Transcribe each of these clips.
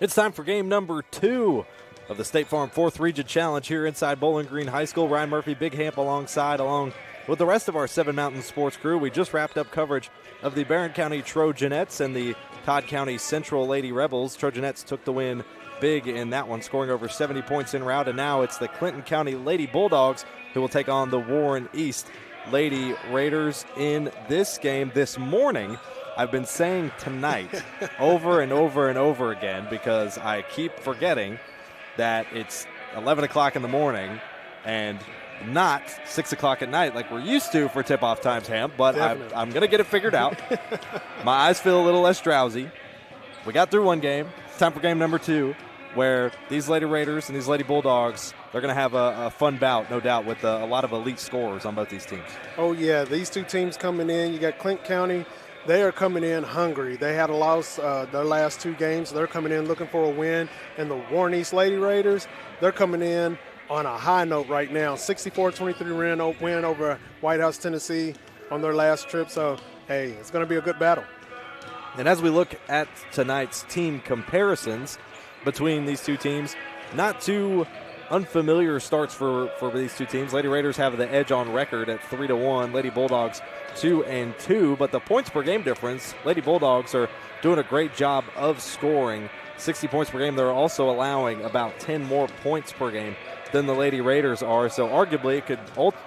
It's time for game number 2 of the State Farm 4th Region Challenge here inside Bowling Green High School. Ryan Murphy, Big Hamp along with the rest of our Seven Mountain Sports crew. We just wrapped up coverage of the Barron County Trojanettes and the Todd County Central Lady Rebels. Trojanettes took the win big in that one, scoring over 70 points en route, and now it's the Clinton County Lady Bulldogs who will take on the Warren East Lady Raiders in this game this morning. I've been saying tonight over and over and over again because I keep forgetting that it's 11 o'clock in the morning and not 6 o'clock at night like we're used to for tip-off times, Hamp, but I'm going to get it figured out. My eyes feel a little less drowsy. We got through one game. It's time for game number 2, where these Lady Raiders and these Lady Bulldogs, they're going to have a fun bout, no doubt, with a lot of elite scorers on both these teams. Oh, yeah. These two teams coming in. You got Clinton County. They are coming in hungry. They had a loss their last 2 games. They're coming in looking for a win. And the Warren East Lady Raiders, they're coming in on a high note right now. 64-23 win over White House, Tennessee on their last trip. So, hey, it's going to be a good battle. And as we look at tonight's team comparisons between these two teams, not too unfamiliar starts for these two teams. Lady Raiders have the edge on record at 3-1. Lady Bulldogs 2-2. But the points per game difference, Lady Bulldogs are doing a great job of scoring 60 points per game. They're also allowing about 10 more points per game than the Lady Raiders are. So arguably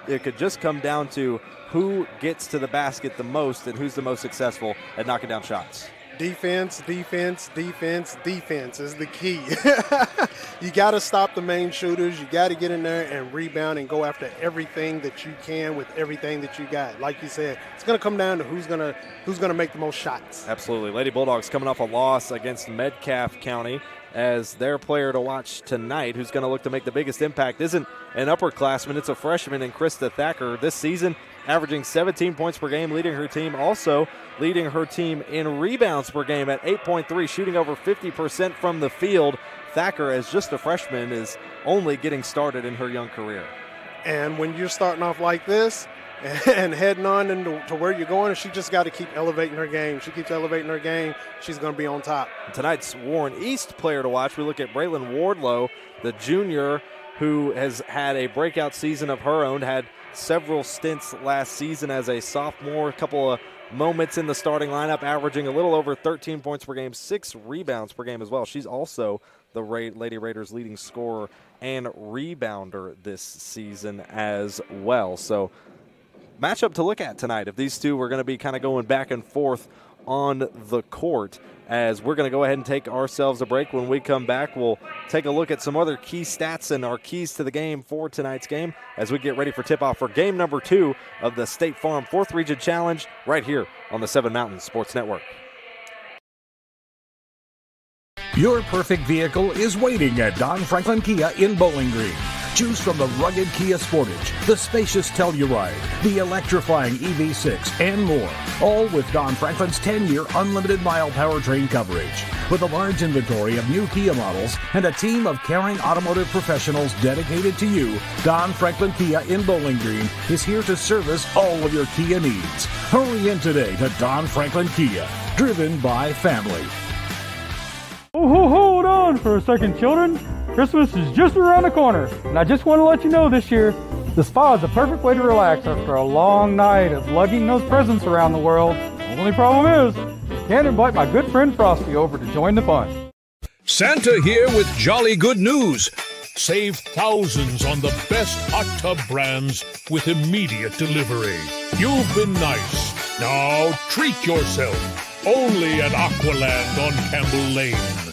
it could just come down to who gets to the basket the most and who's the most successful at knocking down shots. Defense, defense, defense, defense is the key. You got to stop the main shooters. You got to get in there and rebound and go after everything that you can with everything that you got. Like you said, it's going to come down to who's going to make the most shots. Absolutely. Lady Bulldogs coming off a loss against Metcalfe County, as their player to watch tonight, who's going to look to make the biggest impact, isn't an upperclassman. It's a freshman in Krista Thacker. This season, averaging 17 points per game, leading her team in rebounds per game at 8.3, shooting over 50% from the field. Thacker, as just a freshman, is only getting started in her young career. And when you're starting off like this and heading on into where you're going, she just got to keep elevating her game. She keeps elevating her game, she's going to be on top. Tonight's Warren East player to watch, we look at Braylon Wardlow, the junior who has had a breakout season of her own, had several stints last season as a sophomore, a couple of moments in the starting lineup, averaging a little over 13 points per game, 6 rebounds per game as well. She's also the Lady Raiders' leading scorer and rebounder this season as well. So matchup to look at tonight if these two are going to be kind of going back and forth on the court. As we're going to go ahead and take ourselves a break. When we come back, we'll take a look at some other key stats and our keys to the game for tonight's game as we get ready for tip-off for game number 2 of the State Farm 4th Region Challenge right here on the Seven Mountain Sports Network. Your perfect vehicle is waiting at Don Franklin Kia in Bowling Green. Choose from the rugged Kia Sportage, the spacious Telluride, the electrifying EV6, and more. All with Don Franklin's 10-year unlimited mile powertrain coverage. With a large inventory of new Kia models and a team of caring automotive professionals dedicated to you, Don Franklin Kia in Bowling Green is here to service all of your Kia needs. Hurry in today to Don Franklin Kia, driven by family. Oh, hold on for a second, children. Christmas is just around the corner, and I just want to let you know this year, the spa is the perfect way to relax after a long night of lugging those presents around the world. The only problem is, can't invite my good friend Frosty over to join the fun. Santa here with jolly good news. Save thousands on the best hot tub brands with immediate delivery. You've been nice. Now treat yourself. Only at Aqualand on Campbell Lane.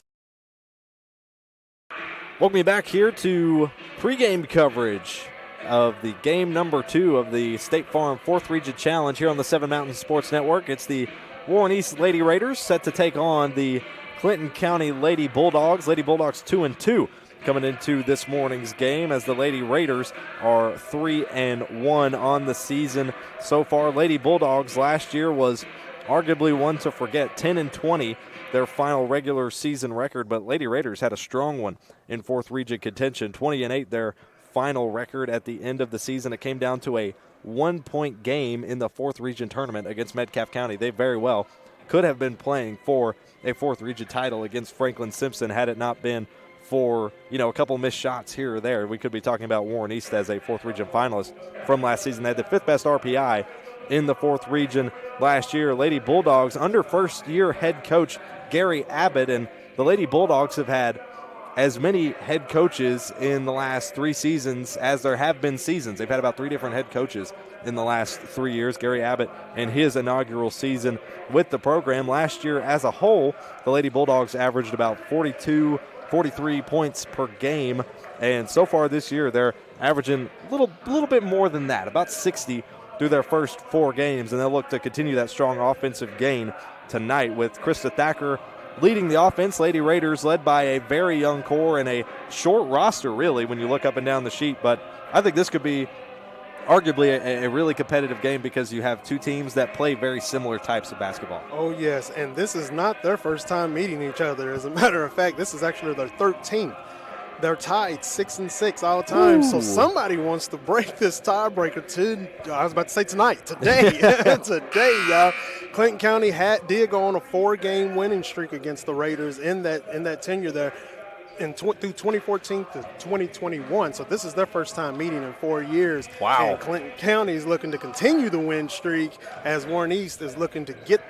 Welcome me back here to pregame coverage of the game number 2 of the State Farm 4th Region Challenge here on the Seven Mountain Sports Network. It's the Warren East Lady Raiders set to take on the Clinton County Lady Bulldogs. Lady Bulldogs 2-2 coming into this morning's game, as the Lady Raiders are 3-1 on the season so far. Lady Bulldogs last year was arguably one to forget, 10-20, their final regular season record, but Lady Raiders had a strong one in 4th Region contention, 20-8 their final record at the end of the season. It came down to a 1-point game in the 4th Region tournament against Metcalfe County. They very well could have been playing for a 4th region title against Franklin Simpson had it not been for, a couple missed shots here or there. We could be talking about Warren East as a 4th region finalist from last season. They had the 5th best RPI in the 4th region last year. Lady Bulldogs under first-year head coach Gary Abbott, and the Lady Bulldogs have had as many head coaches in the last 3 seasons as there have been seasons. They've had about 3 different head coaches in the last 3 years. Gary Abbott and his inaugural season with the program. Last year as a whole, the Lady Bulldogs averaged about 43 points per game, and so far this year they're averaging a little bit more than that, about 60 through their first 4 games, and they'll look to continue that strong offensive gain tonight with Krista Thacker leading the offense. Lady Raiders led by a very young core and a short roster, really, when you look up and down the sheet. But I think this could be arguably a really competitive game because you have 2 teams that play very similar types of basketball. Oh, yes, and this is not their first time meeting each other. As a matter of fact, this is actually their 13th. They're tied 6-6 all the time. Ooh. So somebody wants to break this tiebreaker today. Today, y'all. Clinton County did go on a 4-game winning streak against the Raiders in that tenure there through 2014 to 2021. So this is their first time meeting in 4 years. Wow. And Clinton County is looking to continue the win streak as Warren East is looking to get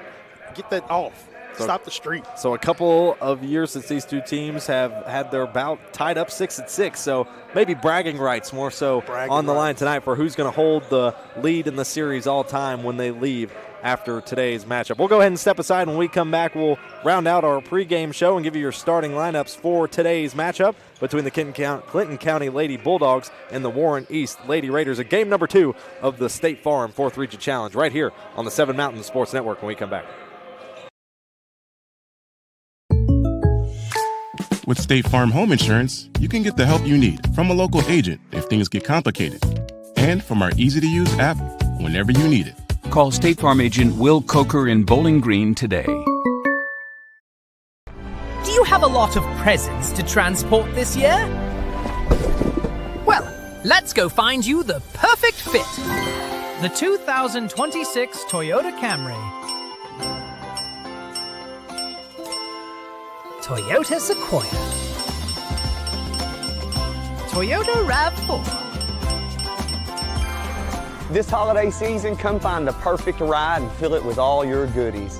that off. Stop the streak. So a couple of years since these 2 teams have had their bout tied up 6-6. So maybe bragging rights more so on the line tonight for who's going to hold the lead in the series all time when they leave after today's matchup. We'll go ahead and step aside. When we come back, we'll round out our pregame show and give you your starting lineups for today's matchup between the Clinton County Lady Bulldogs and the Warren East Lady Raiders, a game number 2 of the State Farm 4th Region Challenge right here on the 7 Mountain Sports Network when we come back. With State Farm Home Insurance, you can get the help you need from a local agent if things get complicated, and from our easy-to-use app whenever you need it. Call State Farm agent Will Coker in Bowling Green today. Do you have a lot of presents to transport this year? Well, let's go find you the perfect fit. The 2026 Toyota Camry. Toyota Sequoia, Toyota RAV4. This holiday season, come find the perfect ride and fill it with all your goodies.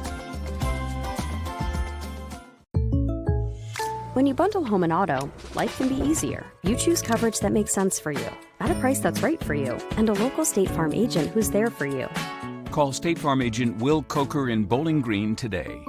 When you bundle home and auto, life can be easier. You choose coverage that makes sense for you, at a price that's right for you, and a local State Farm agent who's there for you. Call State Farm agent Will Coker in Bowling Green today.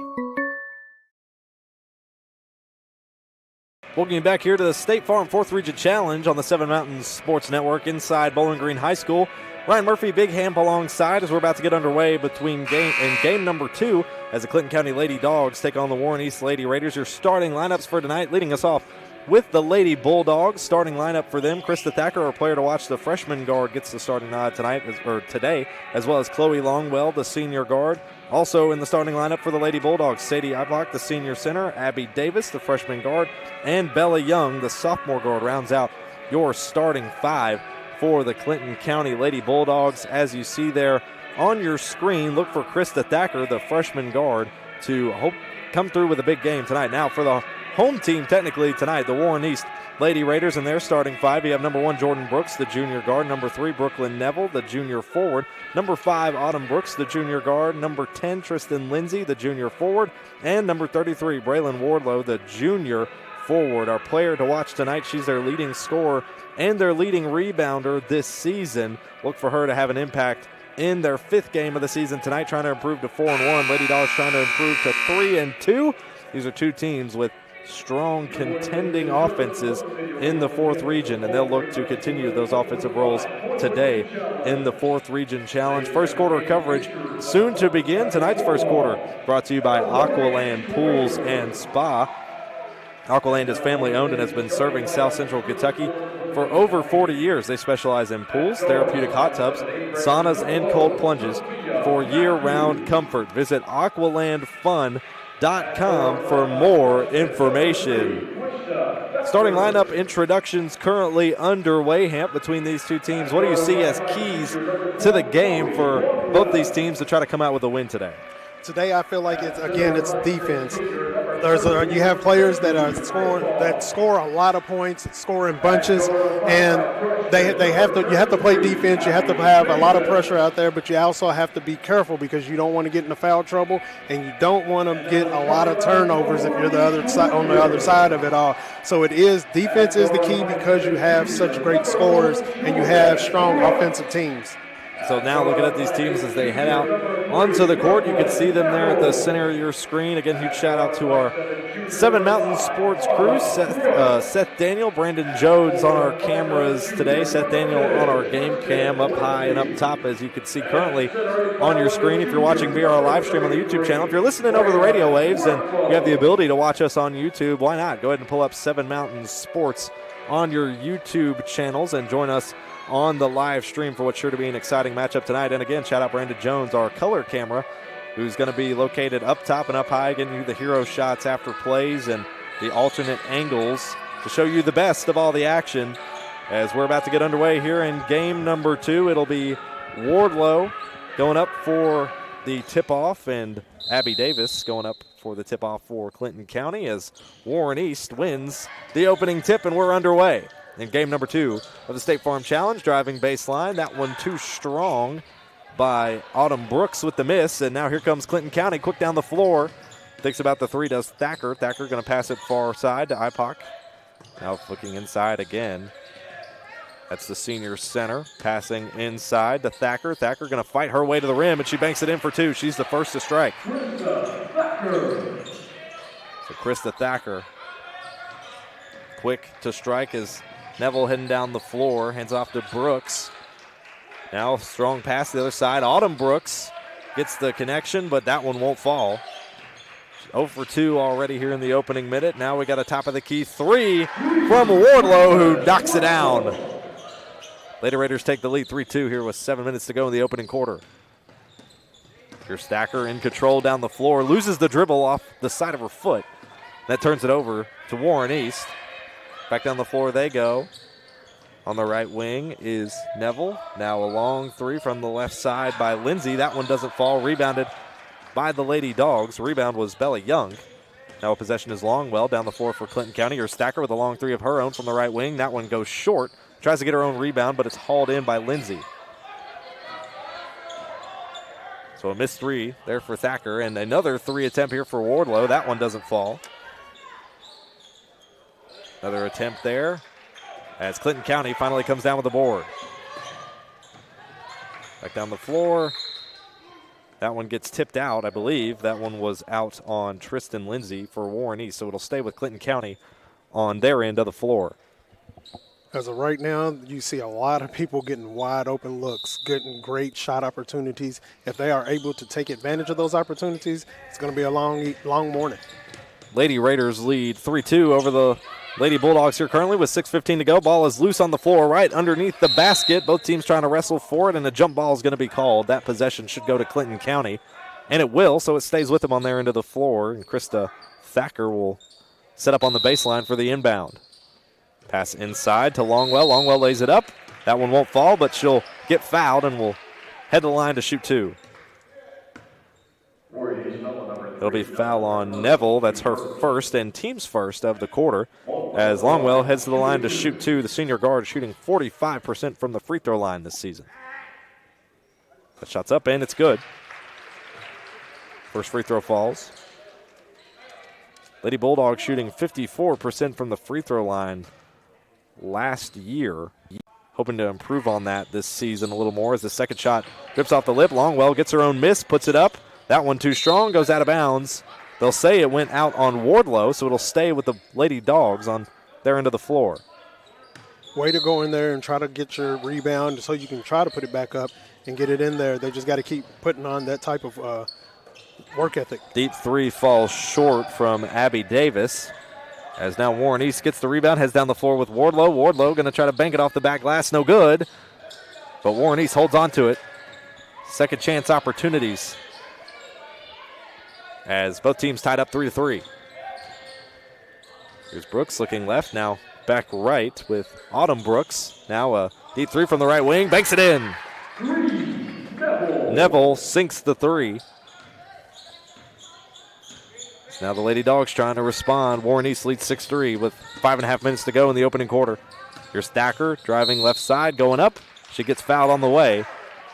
Welcome you back here to the State Farm 4th Region Challenge on the 7 Mountain Sports Network inside Bowling Green High School. Ryan Murphy, Big Hamp alongside as we're about to get underway between game number 2 as the Clinton County Lady Dogs take on the Warren East Lady Raiders. Your starting lineups for tonight, leading us off with the Lady Bulldogs. Starting lineup for them, Krista Thacker, our player to watch, the freshman guard, gets the starting nod today, as well as Chloe Longwell, the senior guard. Also in the starting lineup for the Lady Bulldogs, Sadie Iblock, the senior center, Abby Davis, the freshman guard, and Bella Young, the sophomore guard, rounds out your starting 5 for the Clinton County Lady Bulldogs. As you see there on your screen, look for Krista Thacker, the freshman guard, to come through with a big game tonight. Now for the home team technically tonight, the Warren East Lady Raiders in their starting 5. You have number 1, Jordan Brooks, the junior guard. Number 3, Brooklyn Neville, the junior forward. Number 5, Autumn Brooks, the junior guard. Number 10, Tristan Lindsay, the junior forward. And number 33, Braylon Wardlow, the junior forward. Our player to watch tonight, she's their leading scorer and their leading rebounder this season. Look for her to have an impact in their 5th game of the season tonight, trying to improve to 4-1. Lady Dogs trying to improve to 3-2. These are 2 teams with strong contending offenses in the 4th region, and they'll look to continue those offensive roles today in the 4th region challenge. First quarter coverage soon to begin. Tonight's first quarter brought to you by Aqualand Pools and Spa. Aqualand is family owned and has been serving South Central Kentucky for over 40 years. They specialize in pools, therapeutic hot tubs, saunas, and cold plunges for year-round comfort. Visit aqualandfun.com for more information. Starting lineup introductions currently underway, Hamp, between these 2 teams. What do you see as keys to the game for both these teams to try to come out with a win today? Today, I feel like it's defense. You have players that score a lot of points, score in bunches, and you have to play defense. You have to have a lot of pressure out there, but you also have to be careful because you don't want to get into foul trouble, and you don't want to get a lot of turnovers if you're on the other side of it all. So defense is the key because you have such great scorers and you have strong offensive teams. So now looking at these teams as they head out onto the court, you can see them there at the center of your screen. Again, huge shout out to our Seven Mountain Sports crew, Seth Daniel, Brandon Jones on our cameras today, Seth Daniel on our game cam up high and up top, as you can see currently on your screen. If you're watching via our live stream on the YouTube channel, if you're listening over the radio waves and you have the ability to watch us on YouTube, why not? Go ahead and pull up Seven Mountain Sports on your YouTube channels and join us on the live stream for what's sure to be an exciting matchup tonight. And again, shout out Brandon Jones, our color camera, who's going to be located up top and up high, getting you the hero shots after plays and the alternate angles to show you the best of all the action as we're about to get underway here in game number 2. It'll be Wardlow going up for the tip-off and Abby Davis going up for the tip-off for Clinton County as Warren East wins the opening tip, and we're underway in game number 2 of the State Farm Challenge. Driving baseline, that one too strong by Autumn Brooks with the miss, and now here comes Clinton County quick down the floor. Thinks about the three, does Thacker. Thacker going to pass it far side to Ipoc. Now flicking inside again. That's the senior center passing inside to Thacker. Thacker going to fight her way to the rim, and she banks it in for 2. She's the first to strike. So Krista Thacker quick to strike as Neville heading down the floor, hands off to Brooks. Now strong pass to the other side. Autumn Brooks gets the connection, but that one won't fall. 0 for 2 already here in the opening minute. Now we got a top of the key 3 from Wardlow, who knocks it down. Lady Raiders take the lead 3-2 here with 7 minutes to go in the opening quarter. Here's Thacker in control down the floor, loses the dribble off the side of her foot. That turns it over to Warren East. Back down the floor they go. On the right wing is Neville. Now a long 3 from the left side by Lindsay. That one doesn't fall. Rebounded by the Lady Dogs. Rebound was Bella Young. Now possession is Longwell down the floor for Clinton County. Here's Thacker with a long 3 of her own from the right wing. That one goes short. Tries to get her own rebound, but it's hauled in by Lindsay. So a missed 3 there for Thacker, and another 3 attempt here for Wardlow. That one doesn't fall. Another attempt there as Clinton County finally comes down with the board. Back down the floor. That one gets tipped out, I believe. That one was out on Tristan Lindsay for Warren East, so it'll stay with Clinton County on their end of the floor. As of right now, you see a lot of people getting wide open looks, getting great shot opportunities. If they are able to take advantage of those opportunities, it's going to be a long morning. Lady Raiders lead 3-2 over the Lady Bulldogs here currently with 6:15 to go. Ball is loose on the floor right underneath the basket. Both teams trying to wrestle for it, and a jump ball is going to be called. That possession should go to Clinton County, and it will, so it stays with them on their end of the floor. And Krista Thacker will set up on the baseline for the inbound. Pass inside to Longwell. Longwell lays it up. That one won't fall, but she'll get fouled and will head to the line to shoot 2. It'll be foul on Neville. That's her first and team's first of the quarter as Longwell heads to the line to shoot 2. The senior guard shooting 45% from the free throw line this season. That shot's up and it's good. First free throw falls. Lady Bulldogs shooting 54% from the free throw line last year. Hoping to improve on that this season a little more as the second shot rips off the lip. Longwell gets her own miss, puts it up. That one too strong, goes out of bounds. They'll say it went out on Wardlow, so it'll stay with the Lady Dogs on their end of the floor. Way to go in there and try to get your rebound so you can try to put it back up and get it in there. They just got to keep putting on that type of work ethic. Deep 3 falls short from Abby Davis. As now Warren East gets the rebound, heads down the floor with Wardlow. Wardlow going to try to bank it off the back glass, no good. But Warren East holds on to it. Second chance opportunities as both teams tied up 3-3. Here's Brooks looking left, now back right with Autumn Brooks. Now a deep 3 from the right wing, banks it in. Neville sinks the 3. Now the Lady Dogs trying to respond. Warren East leads 6-3 with 5.5 minutes to go in the opening quarter. Here's Thacker driving left side, going up. She gets fouled on the way,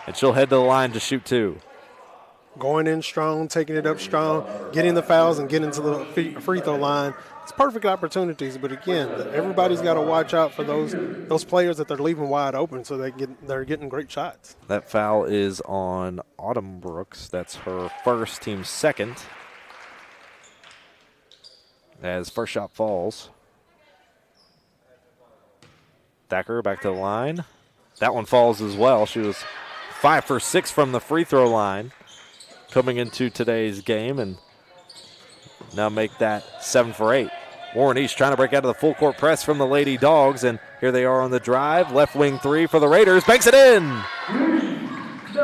and she'll head to the line to shoot 2. Going in strong, taking it up strong, getting the fouls and getting to the free throw line. It's perfect opportunities, but again, everybody's got to watch out for those players that they're leaving wide open so they're getting great shots. That foul is on Autumn Brooks. That's her first, team second. As first shot falls. Thacker back to the line. That one falls as well. She was 5 for 6 from the free throw line coming into today's game, and now make that 7 for 8. Warren East trying to break out of the full court press from the Lady Dogs, and here they are on the drive. Left wing 3 for the Raiders. Banks it in!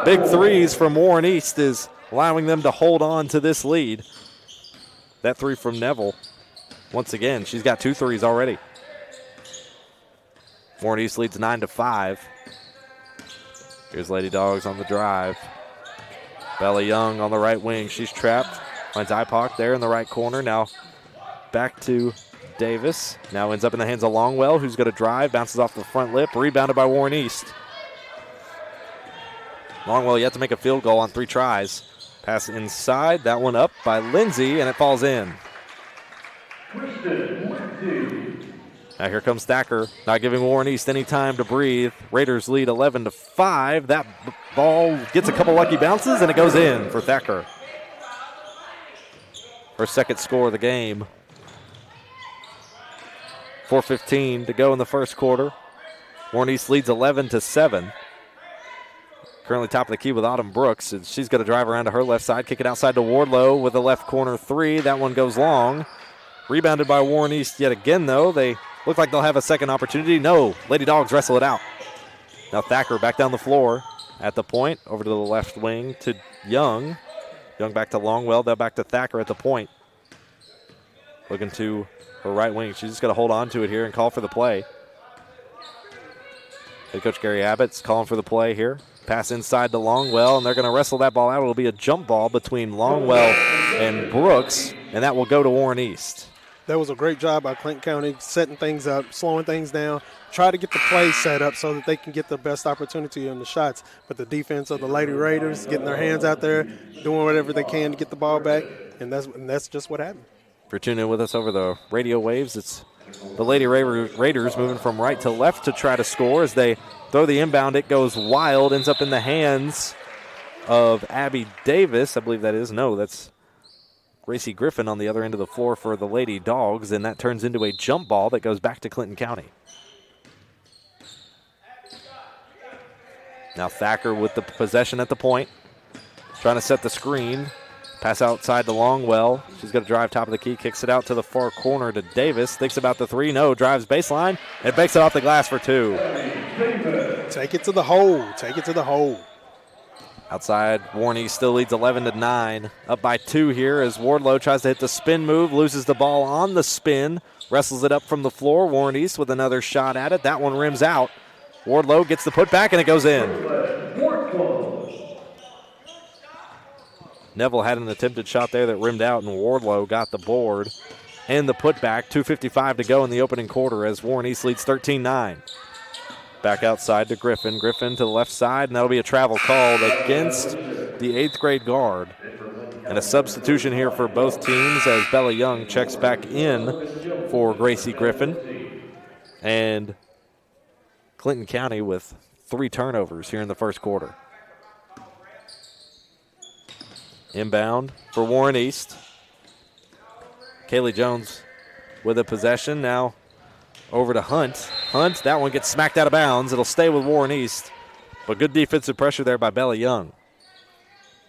Big threes from Warren East is allowing them to hold on to this lead. That 3 from Neville. Once again, she's got 2 threes already. Warren East leads 9-5. Here's Lady Dogs on the drive. Bella Young on the right wing. She's trapped. Finds Ipoc there in the right corner. Now back to Davis. Now ends up in the hands of Longwell, who's going to drive. Bounces off the front lip. Rebounded by Warren East. Longwell yet to make a field goal on 3 tries. Pass inside. That one up by Lindsay, and it falls in. Now here comes Thacker, not giving Warren East any time to breathe. Raiders lead 11-5. That ball gets a couple lucky bounces, and it goes in for Thacker. Her second score of the game. 4:15 to go in the first quarter. Warren East leads 11-7. Currently top of the key with Autumn Brooks, and she's going to drive around to her left side, kick it outside to Wardlow with a left corner 3. That one goes long. Rebounded by Warren East yet again, though. They look like they'll have a second opportunity. No, Lady Dogs wrestle it out. Now Thacker back down the floor at the point, over to the left wing to Young. Young back to Longwell, then back to Thacker at the point. Looking to her right wing. She's just going to hold on to it here and call for the play. Head coach Gary Abbott's calling for the play here. Pass inside to Longwell, and they're going to wrestle that ball out. It'll be a jump ball between Longwell and Brooks, and that will go to Warren East. That was a great job by Clinton County, setting things up, slowing things down, try to get the play set up so that they can get the best opportunity on the shots. But the defense of the Lady Raiders getting their hands out there, doing whatever they can to get the ball back, and that's just what happened. If you're tuning in with us over the radio waves, it's the Lady Raiders moving from right to left to try to score. As they throw the inbound, it goes wild, ends up in the hands of Abby Davis. I believe that is. No, that's Gracie Griffin on the other end of the floor for the Lady Dogs, and that turns into a jump ball that goes back to Clinton County. Now Thacker with the possession at the point, trying to set the screen. Pass outside to Longwell. She's going to drive top of the key, kicks it out to the far corner to Davis. Thinks about the 3, no, drives baseline, and banks it off the glass for 2. Take it to the hole, take it to the hole. Outside, Warren East still leads 11-9. Up by 2 here as Wardlow tries to hit the spin move, loses the ball on the spin, wrestles it up from the floor. Warren East with another shot at it. That one rims out. Wardlow gets the putback, and it goes in. Neville had an attempted shot there that rimmed out, and Wardlow got the board and the putback. 2:55 to go in the opening quarter as Warren East leads 13-9. Back outside to Griffin. Griffin to the left side, and that'll be a travel called against the 8th grade guard. And a substitution here for both teams as Bella Young checks back in for Gracie Griffin. And Clinton County with 3 turnovers here in the first quarter. Inbound for Warren East. Kaylee Jones with a possession. Now over to Hunt. Hunt, that one gets smacked out of bounds. It'll stay with Warren East. But good defensive pressure there by Bella Young.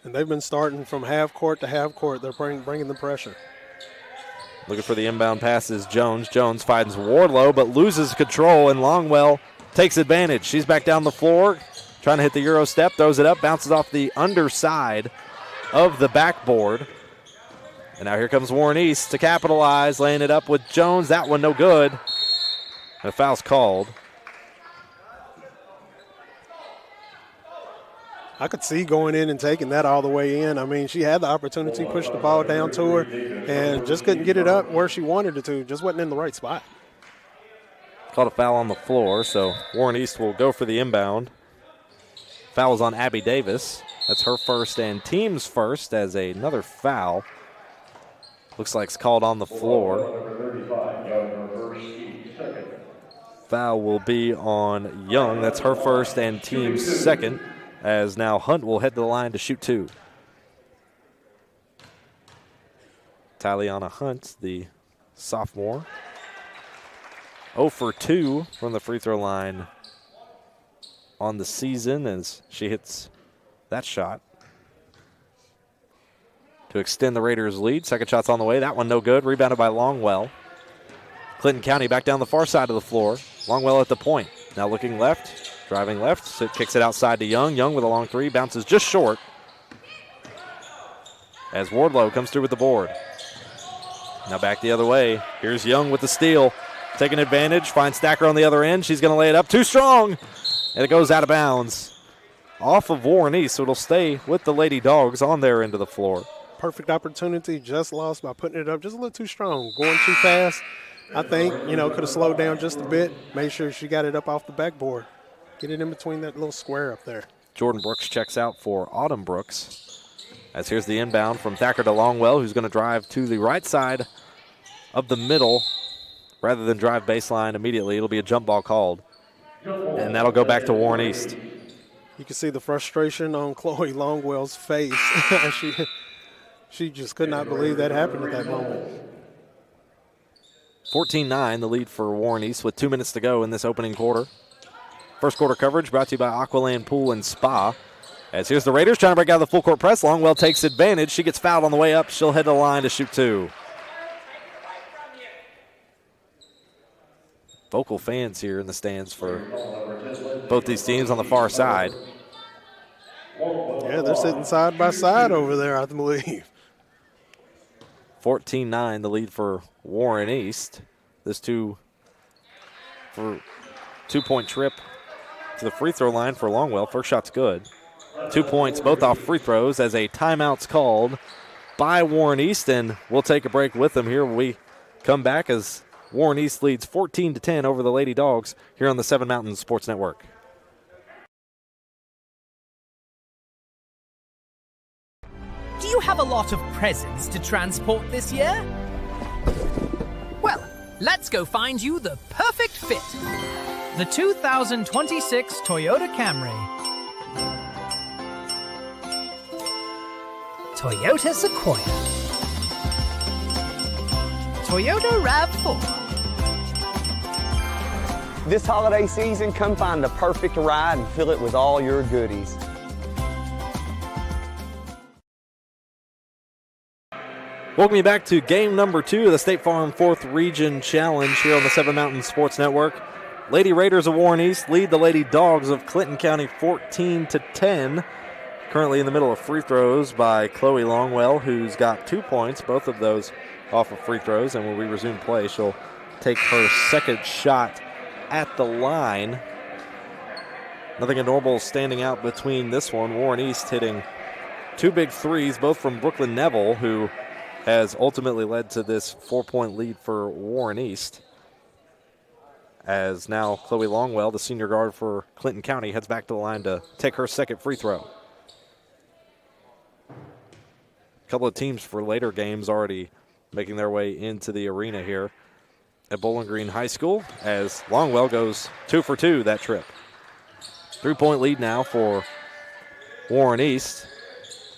And they've been starting from half court to half court. They're bringing the pressure. Looking for the inbound pass is Jones. Jones finds Wardlow but loses control, and Longwell takes advantage. She's back down the floor, trying to hit the Euro step, throws it up, bounces off the underside of the backboard. And now here comes Warren East to capitalize, laying it up with Jones. That one no good. And a foul's called. I could see going in and taking that all the way in. I mean, she had the opportunity, pushed the ball down to her, and just couldn't get it up where she wanted it to. Just wasn't in the right spot. Caught a foul on the floor, so Warren East will go for the inbound. Foul is on Abby Davis. That's her first and team's first as another foul. Looks like it's called on the floor. Foul will be on Young. That's her first and team's second, as now Hunt will head to the line to shoot two. Taliana Hunt, the sophomore, 0 for 2 from the free throw line on the season as she hits that shot to extend the Raiders' lead. Second shot's on the way. That one no good. Rebounded by Longwell. Clinton County back down the far side of the floor. Longwell at the point. Now looking left, driving left. So kicks it outside to Young. Young with a long three. Bounces just short as Wardlow comes through with the board. Now back the other way. Here's Young with the steal. Taking advantage. Finds Stacker on the other end. She's going to lay it up. Too strong. And it goes out of bounds off of Warren East, so it'll stay with the Lady Dogs on their end of the floor. Perfect opportunity, just lost by putting it up just a little too strong. Going too fast, I think, could have slowed down just a bit. Made sure she got it up off the backboard. Get it in between that little square up there. Jordan Brooks checks out for Autumn Brooks. As here's the inbound from Thacker to Longwell, who's going to drive to the right side of the middle rather than drive baseline immediately. It'll be a jump ball called. And that'll go back to Warren East. You can see the frustration on Chloe Longwell's face. She just could not believe that happened at that moment. 14-9, the lead for Warren East with 2 minutes to go in this opening quarter. First quarter coverage brought to you by Aqualand Pool and Spa. As here's the Raiders trying to break out of the full court press. Longwell takes advantage. She gets fouled on the way up. She'll head to the line to shoot two. Vocal fans here in the stands for both these teams on the far side. Yeah, they're sitting side by side over there, I believe. 14-9, the lead for Warren East. This two-point trip to the free throw line for Longwell. First shot's good. 2 points, both off free throws, as a timeout's called by Warren East, and we'll take a break with them here when we come back as Warren East leads 14-10 over the Lady Dogs here on the Seven Mountains Sports Network. Do you have a lot of presents to transport this year? Well, let's go find you the perfect fit. The 2026 Toyota Camry. Toyota Sequoia. Toyota RAV4. This holiday season, come find the perfect ride and fill it with all your goodies. Welcome you back to game number 2 of the State Farm 4th Region Challenge here on the Seven Mountains Sports Network. Lady Raiders of Warren East lead the Lady Dogs of Clinton County 14-10. Currently in the middle of free throws by Chloe Longwell, who's got 2 points, both of those off of free throws. And when we resume play, she'll take her second shot at the line. Nothing abnormal standing out between this one. Warren East hitting 2 big threes, both from Brooklyn Neville, who has ultimately led to this 4-point lead for Warren East. As now Chloe Longwell, the senior guard for Clinton County, heads back to the line to take her second free throw. A couple of teams for later games already making their way into the arena here at Bowling Green High School as Longwell goes 2 for 2 that trip. 3-point lead now for Warren East.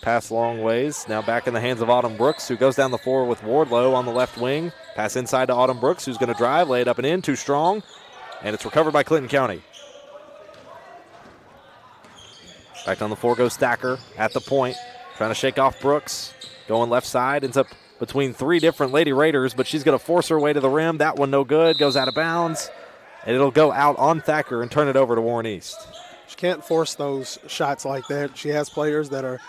Pass long ways, now back in the hands of Autumn Brooks, who goes down the floor with Wardlow on the left wing. Pass inside to Autumn Brooks, who's going to drive, lay it up and in, too strong, and it's recovered by Clinton County. Back on the floor goes Stacker at the point, trying to shake off Brooks. Going left side, ends up between 3 different Lady Raiders, but she's going to force her way to the rim. That one no good, goes out of bounds, and it'll go out on Thacker and turn it over to Warren East. She can't force those shots like that. She has players that are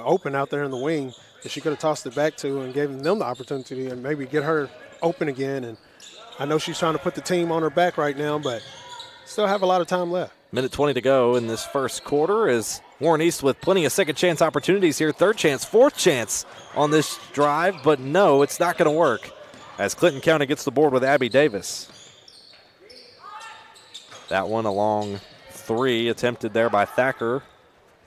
open out there in the wing that she could have tossed it back to and gave them the opportunity and maybe get her open again. And I know she's trying to put the team on her back right now, but still have a lot of time left. Minute 20 to go in this first quarter as Warren East with plenty of second chance opportunities here. Third chance, fourth chance on this drive, but no, it's not going to work as Clinton County gets the board with Abby Davis. That one a long three attempted there by Thacker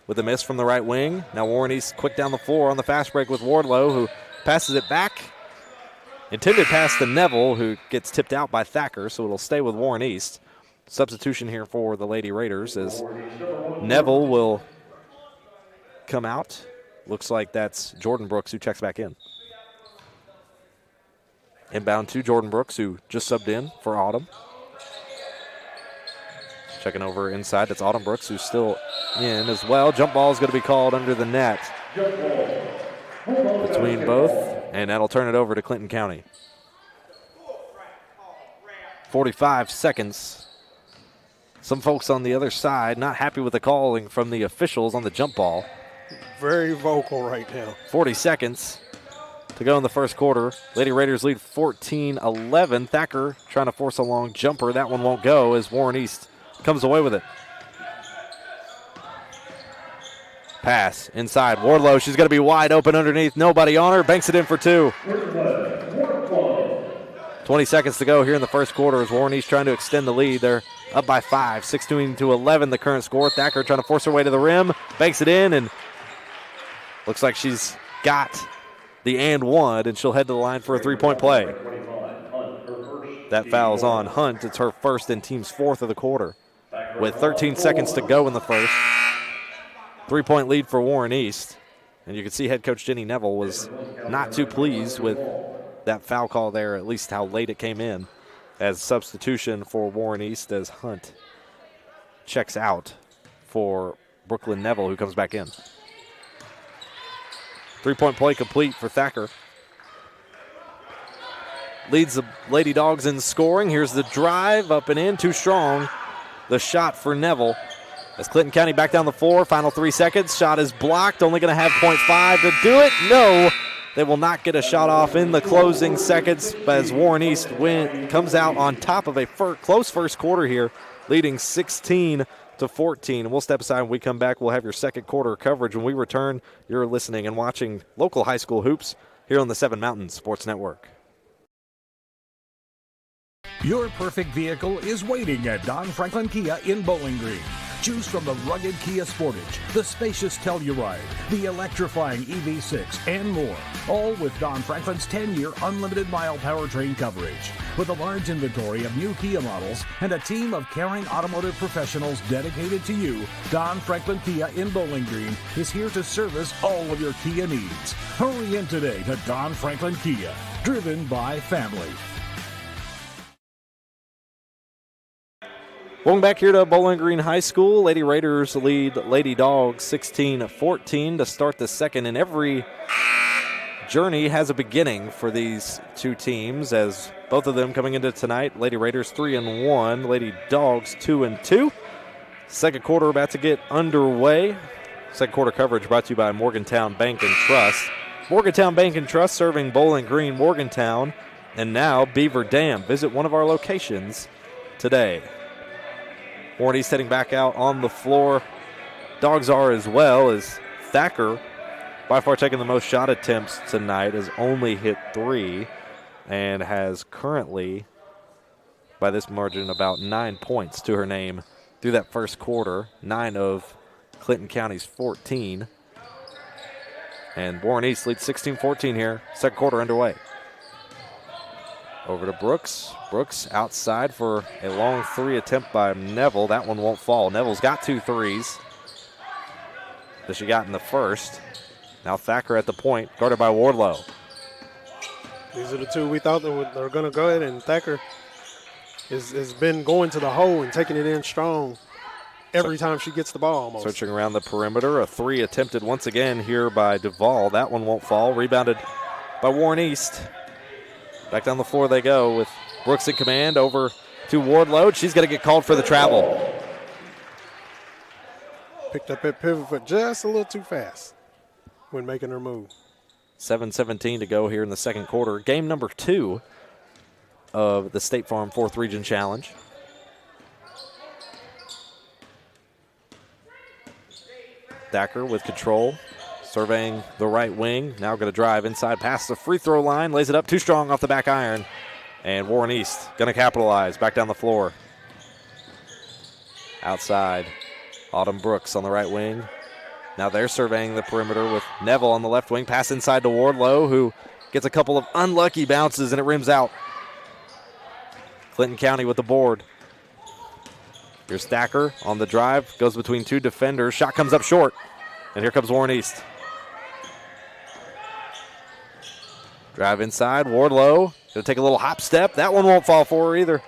with a miss from the right wing. Now Warren East quick down the floor on the fast break with Wardlow, who passes it back. Intended pass to Neville, who gets tipped out by Thacker, so it'll stay with Warren East. Substitution here for the Lady Raiders as Neville will come out. Looks like that's Jordan Brooks who checks back in. Inbound to Jordan Brooks, who just subbed in for Autumn. Checking over inside, that's Autumn Brooks, who's still in as well. Jump ball is going to be called under the net between both, and that'll turn it over to Clinton County. 45 seconds. Some folks on the other side not happy with the calling from the officials on the jump ball. Very vocal right now. 40 seconds to go in the first quarter. Lady Raiders lead 14-11. Thacker trying to force a long jumper. That one won't go as Warren East comes away with it. Pass inside. Wardlow, she's going to be wide open underneath. Nobody on her. Banks it in for two. 20 seconds to go here in the first quarter as Warren East trying to extend the lead. They're up by 5, 16-11 the current score. Thacker trying to force her way to the rim. Banks it in, and looks like she's got the and one, and she'll head to the line for a three-point play. That foul's on Hunt. It's her first and team's fourth of the quarter. With 13 seconds to go in the first. Three-point lead for Warren East. And you can see head coach Jenny Neville was not too pleased with that foul call there, at least how late it came in, as substitution for Warren East as Hunt checks out for Brooklyn Neville, who comes back in. Three-point play complete for Thacker. Leads the Lady Dogs in scoring. Here's the drive, up and in, too strong. The shot for Neville. As Clinton County back down the floor, final 3 seconds. Shot is blocked, only going to have .5 to do it. No, they will not get a shot off in the closing seconds as Warren East comes out on top of a close first quarter here, leading 16-14. And we'll step aside when we come back. We'll have your second quarter coverage. When we return, you're listening and watching local high school hoops here on the Seven Mountains Sports Network. Your perfect vehicle is waiting at Don Franklin Kia in Bowling Green. Choose from the rugged Kia Sportage, the spacious Telluride, the electrifying EV6, and more. All with Don Franklin's 10-year unlimited mile powertrain coverage. With a large inventory of new Kia models and a team of caring automotive professionals dedicated to you, Don Franklin Kia in Bowling Green is here to service all of your Kia needs. Hurry in today to Don Franklin Kia, driven by family. Going back here to Bowling Green High School, Lady Raiders lead Lady Dogs 16-14 to start the second, and every journey has a beginning for these two teams, as both of them coming into tonight. Lady Raiders 3-1, Lady Dogs 2-2. Second quarter about to get underway. Second quarter coverage brought to you by Morgantown Bank and Trust. Morgantown Bank and Trust serving Bowling Green, Morgantown, and now Beaver Dam. Visit one of our locations today. Warren East heading back out on the floor. Dogs are as well, as Thacker, by far taking the most shot attempts tonight, has only hit 3 and has currently, by this margin, about 9 points to her name through that first quarter, 9 of Clinton County's 14. And Warren East leads 16-14 here, second quarter underway. Over to Brooks. Brooks outside for a long 3 attempt by Neville. That one won't fall. Neville's got 2 threes that she got in the first. Now Thacker at the point, guarded by Wardlow. These are the two we thought they were going to go ahead, and Thacker has been going to the hole and taking it in strong every time she gets the ball almost. Searching around the perimeter. A 3 attempted once again here by Duvall. That one won't fall. Rebounded by Warren East. Back down the floor they go with Brooks in command over to Wardlow. She's going to get called for the travel. Picked up that pivot foot just a little too fast when making her move. 7:17 to go here in the second quarter. Game number 2 of the State Farm 4th Region Challenge. Stacker with control, surveying the right wing. Now going to drive inside past the free throw line, lays it up too strong off the back iron. And Warren East going to capitalize, back down the floor. Outside, Autumn Brooks on the right wing. Now they're surveying the perimeter with Neville on the left wing. Pass inside to Wardlow, who gets a couple of unlucky bounces, and it rims out. Clinton County with the board. Here's Stacker on the drive, goes between two defenders. Shot comes up short, and here comes Warren East. Drive inside, Wardlow going to take a little hop step. That one won't fall for her either.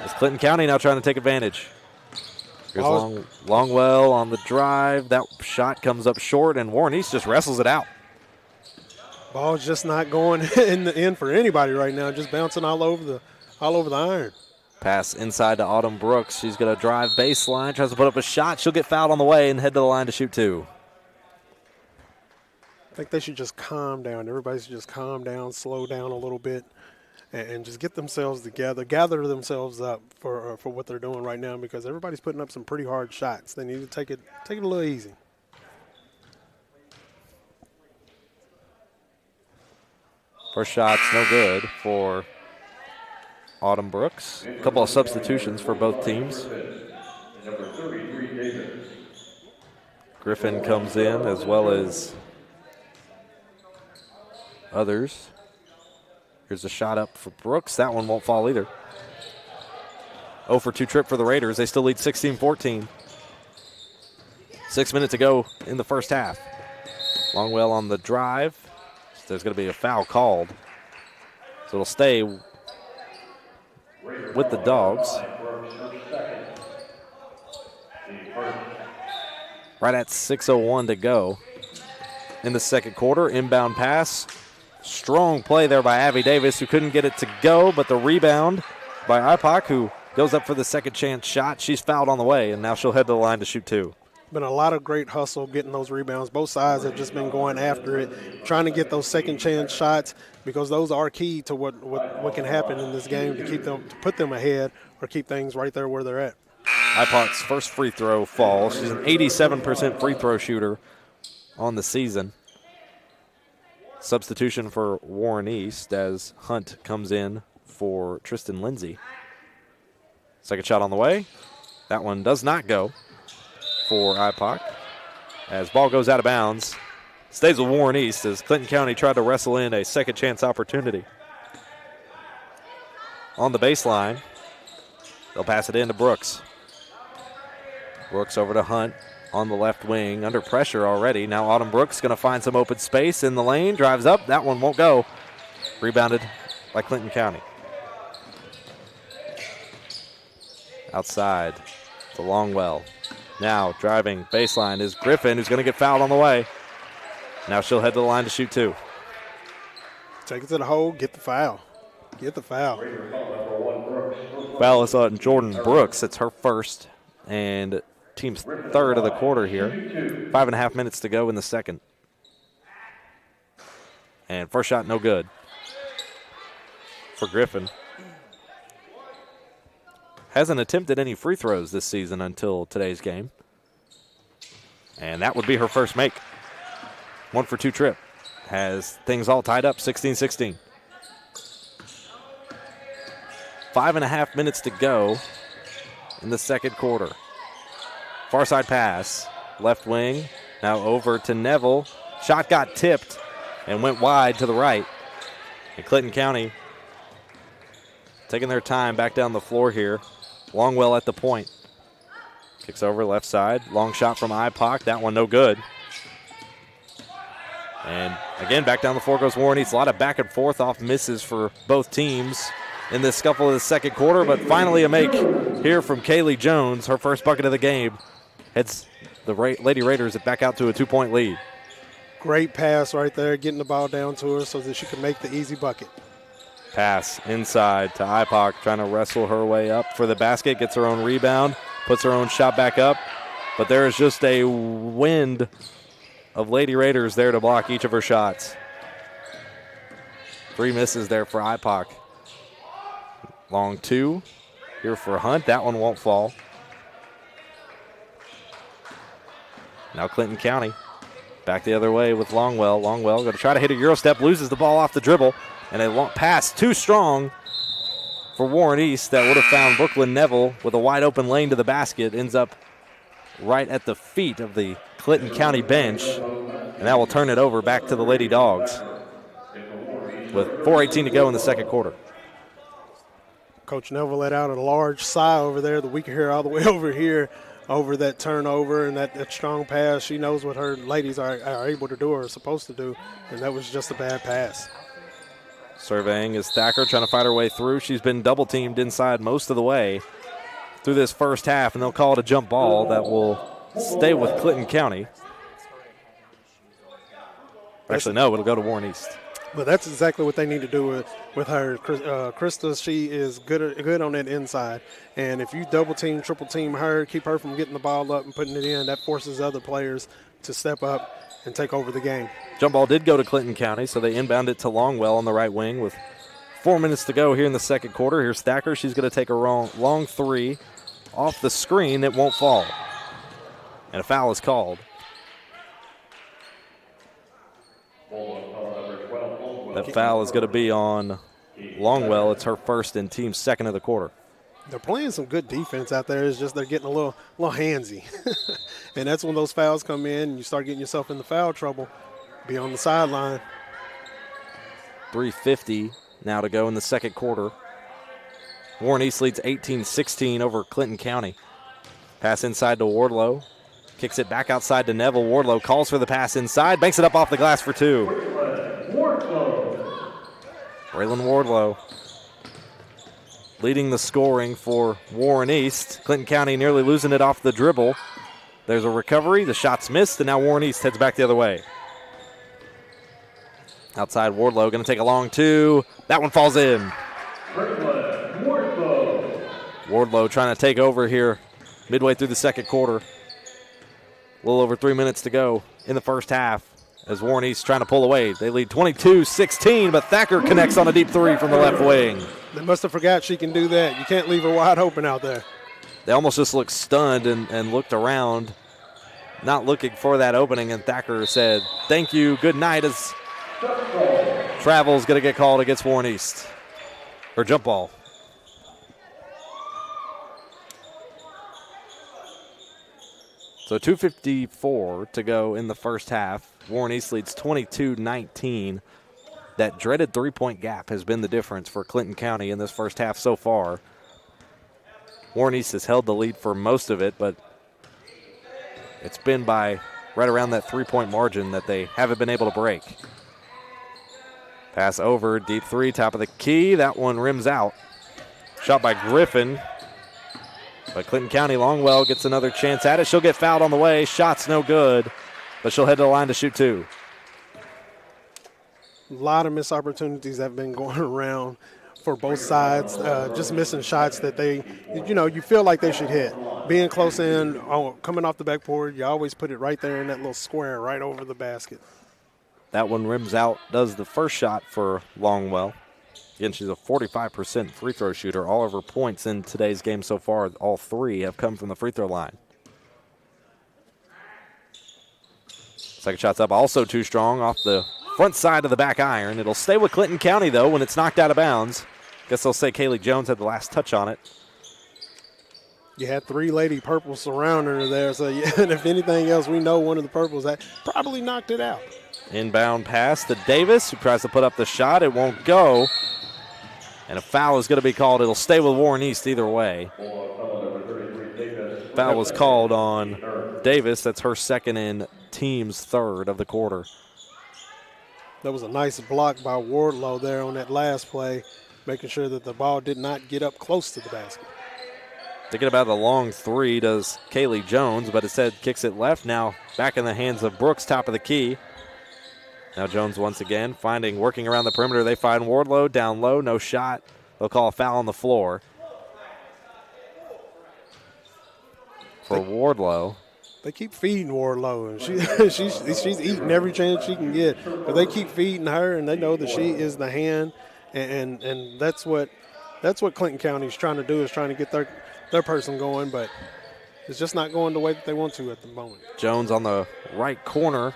It's Clinton County now trying to take advantage. Here's Longwell on the drive. That shot comes up short, and Warren East just wrestles it out. Ball's just not going in the end for anybody right now, just bouncing all over the iron. Pass inside to Autumn Brooks. She's going to drive baseline, tries to put up a shot. She'll get fouled on the way and head to the line to shoot two. I think they should just calm down. Everybody should just calm down, slow down a little bit, and just get themselves together, gather themselves up for what they're doing right now, because everybody's putting up some pretty hard shots. They need to take it a little easy. First shot's no good for Autumn Brooks. A couple of substitutions for both teams. Griffin comes in as well as others. Here's a shot up for Brooks. That one won't fall either. 0 for 2 trip for the Raiders. They still lead 16-14. 6 minutes to go in the first half. Longwell on the drive. There's going to be a foul called. So it'll stay with the Dogs. Right at 6:01 to go in the second quarter. Inbound pass. Strong play there by Abby Davis, who couldn't get it to go, but the rebound by IPOC, who goes up for the second chance shot. She's fouled on the way, and now she'll head to the line to shoot two. Been a lot of great hustle getting those rebounds. Both sides have just been going after it, trying to get those second chance shots, because those are key to what can happen in this game to put them ahead or keep things right there where they're at. IPOC's first free throw falls. She's an 87% free throw shooter on the season. Substitution for Warren East as Hunt comes in for Tristan Lindsay. Second shot on the way. That one does not go for IPOC as ball goes out of bounds. Stays with Warren East as Clinton County tried to wrestle in a second chance opportunity. On the baseline, they'll pass it in to Brooks. Brooks over to Hunt on the left wing, under pressure already. Now Autumn Brooks going to find some open space in the lane, drives up. That one won't go. Rebounded by Clinton County. Outside to Longwell. Now driving baseline is Griffin, who's going to get fouled on the way. Now she'll head to the line to shoot two. Take it to the hole, get the foul. Get the foul. Foul is on Jordan Brooks. It's her first and team's third of the quarter here. 5.5 minutes to go in the second. And first shot no good for Griffin. Hasn't attempted any free throws this season until today's game. And that would be her first make. 1 for 2 trip. Has things all tied up, 16-16. 5.5 minutes to go in the second quarter. Far side pass, left wing, now over to Neville. Shot got tipped and went wide to the right. And Clinton County taking their time back down the floor here. Longwell at the point. Kicks over left side. Long shot from IPOC. That one no good. And again, back down the floor goes Warren East. A lot of back and forth off misses for both teams in this scuffle of the second quarter, but finally a make here from Kaylee Jones. Her first bucket of the game. Heads the Lady Raiders back out to a 2-point lead. Great pass right there, getting the ball down to her so that she can make the easy bucket. Pass inside to IPOC, trying to wrestle her way up for the basket, gets her own rebound, puts her own shot back up. But there is just a wind of Lady Raiders there to block each of her shots. 3 misses there for IPOC. Long 2 here for Hunt. That one won't fall. Now Clinton County back the other way with Longwell. Longwell going to try to hit a Euro step, loses the ball off the dribble, and a long pass too strong for Warren East. That would have found Brooklyn Neville with a wide open lane to the basket. Ends up right at the feet of the Clinton County bench, and that will turn it over back to the Lady Dogs with 4:18 to go in the second quarter. Coach Neville let out a large sigh over there that we can hear all the way over here over that turnover and that strong pass. She knows what her ladies are able to do or are supposed to do, and that was just a bad pass. Surveying is Thacker trying to fight her way through. She's been double teamed inside most of the way through this first half, and they'll call it a jump ball that will stay with Clinton County. Actually, no, it'll go to Warren East. But that's exactly what they need to do with her. Krista, she is good on that inside. And if you double team, triple team her, keep her from getting the ball up and putting it in, that forces other players to step up and take over the game. Jump ball did go to Clinton County, so they inbound it to Longwell on the right wing with 4 minutes to go here in the second quarter. Here's Thacker. She's going to take a long three off the screen. It won't fall. And a foul is called. That foul is going to be on Longwell. It's her first and team's second of the quarter. They're playing some good defense out there. It's just they're getting a little handsy. And that's when those fouls come in and you start getting yourself into foul trouble. Be on the sideline. 3:50 now to go in the second quarter. Warren East leads 18-16 over Clinton County. Pass inside to Wardlow. Kicks it back outside to Neville. Wardlow calls for the pass inside. Banks it up off the glass for two. Braylon Wardlow leading the scoring for Warren East. Clinton County nearly losing it off the dribble. There's a recovery. The shot's missed, and now Warren East heads back the other way. Outside Wardlow going to take a long two. That one falls in. Wardlow trying to take over here midway through the second quarter. A little over 3 minutes to go in the first half as Warren East trying to pull away. They lead 22-16, but Thacker connects on a deep three from the left wing. They must have forgot she can do that. You can't leave her wide open out there. They almost just looked stunned and looked around, not looking for that opening, and Thacker said, thank you, good night, as travel's going to get called against Warren East. Or jump ball. So 2:54 to go in the first half. Warren East leads 22-19. That dreaded three-point gap has been the difference for Clinton County in this first half so far. Warren East has held the lead for most of it, but it's been by right around that three-point margin that they haven't been able to break. Pass over, deep three, top of the key. That one rims out. Shot by Griffin. But Clinton County, Longwell gets another chance at it. She'll get fouled on the way. Shot's no good, but she'll head to the line to shoot two. A lot of missed opportunities have been going around for both sides. Just missing shots that they, you feel like they should hit. Being close in, coming off the backboard, you always put it right there in that little square right over the basket. That one rims out, does the first shot for Longwell. Again, she's a 45% free throw shooter. All of her points in today's game so far, all three have come from the free throw line. Second shot's up, also too strong off the front side of the back iron. It'll stay with Clinton County, though, when it's knocked out of bounds. Guess they'll say Kaylee Jones had the last touch on it. You had three Lady Purples surrounding her there, so and if anything else, we know one of the Purples that probably knocked it out. Inbound pass to Davis, who tries to put up the shot. It won't go. And a foul is going to be called. It'll stay with Warren East either way. Foul was called on Davis. That's her second and team's third of the quarter. That was a nice block by Wardlow there on that last play, making sure that the ball did not get up close to the basket. Thinking about the long three does Kaylee Jones, but instead kicks it left. Now back in the hands of Brooks, top of the key. Now Jones once again working around the perimeter. They find Wardlow down low, no shot. They'll call a foul on the floor for Wardlow. They keep feeding Wardlow, and she's eating every chance she can get. But they keep feeding her, and they know that she is the hand, and that's what Clinton County is trying to do, is trying to get their person going. But it's just not going the way that they want to at the moment. Jones on the right corner,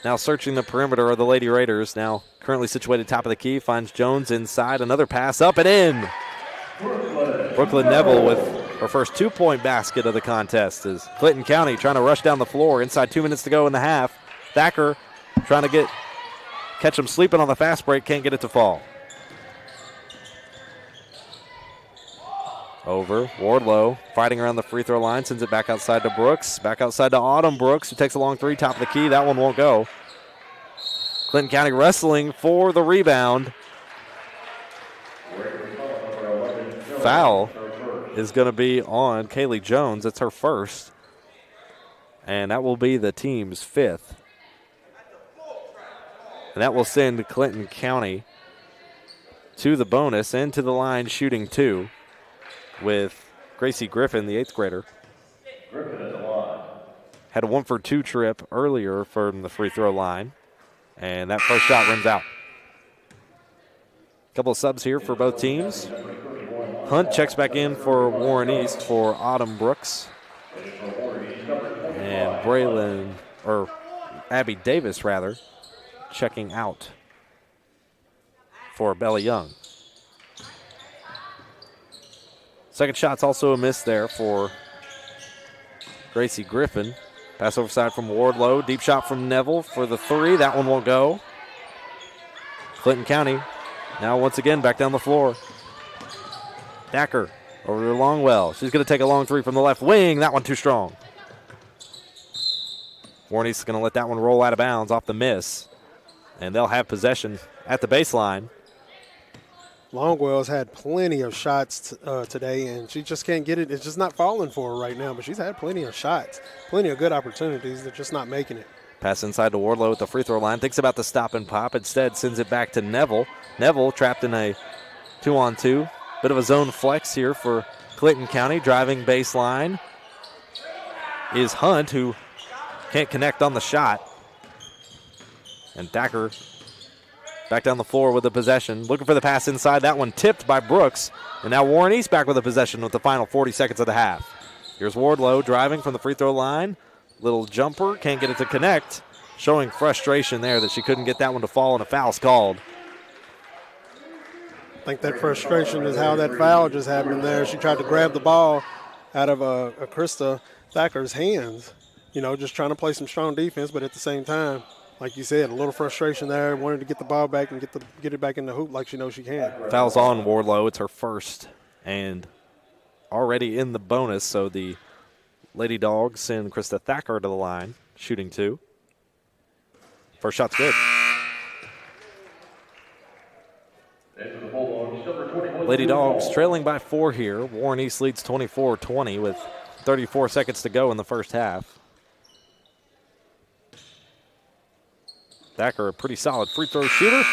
now searching the perimeter of the Lady Raiders. Now currently situated top of the key, finds Jones inside. Another pass up and in. Brooklyn Neville with her first 2-point basket of the contest as Clinton County trying to rush down the floor. Inside 2 minutes to go in the half. Thacker trying to catch him sleeping on the fast break, can't get it to fall. Over, Wardlow fighting around the free throw line, sends it back outside to Brooks, back outside to Autumn Brooks, who takes a long three, top of the key. That one won't go. Clinton County wrestling for the rebound. Foul is going to be on Kaylee Jones. It's her first, and that will be the team's fifth. And that will send Clinton County to the bonus and to the line shooting 2 with Gracie Griffin, the 8th grader. Had a 1-for-2 trip earlier from the free throw line, and that first shot rims out. Couple of subs here for both teams. Hunt checks back in for Warren East for Autumn Brooks. And Abby Davis, checking out for Bella Young. Second shot's also a miss there for Gracie Griffin. Pass overside from Wardlow. Deep shot from Neville for the 3. That one won't go. Clinton County now once again back down the floor. Thacker over to Longwell. She's going to take a long 3 from the left wing. That one too strong. Warren East is going to let that one roll out of bounds off the miss. And they'll have possession at the baseline. Longwell's had plenty of shots today, and she just can't get it. It's just not falling for her right now, but she's had plenty of shots, plenty of good opportunities. They're just not making it. Pass inside to Wardlow at the free throw line. Thinks about the stop and pop. Instead, sends it back to Neville. Neville trapped in a 2-on-2. Bit of a zone flex here for Clinton County. Driving baseline is Hunt, who can't connect on the shot. And Thacker back down the floor with the possession. Looking for the pass inside. That one tipped by Brooks. And now Warren East back with the possession with the final 40 seconds of the half. Here's Wardlow driving from the free throw line. Little jumper. Can't get it to connect. Showing frustration there that she couldn't get that one to fall, and a foul's called. I think that frustration is how that foul just happened there. She tried to grab the ball out of Krista Thacker's hands. Just trying to play some strong defense, but at the same time, like you said, a little frustration there. Wanted to get the ball back and get it back in the hoop like she knows she can. Foul's on Wardlow. It's her first and already in the bonus. So the Lady Dogs send Krista Thacker to the line, shooting 2. First shot's good. Lady Dogs trailing by 4 here. Warren East leads 24-20 with 34 seconds to go in the first half. Thacker, a pretty solid free throw shooter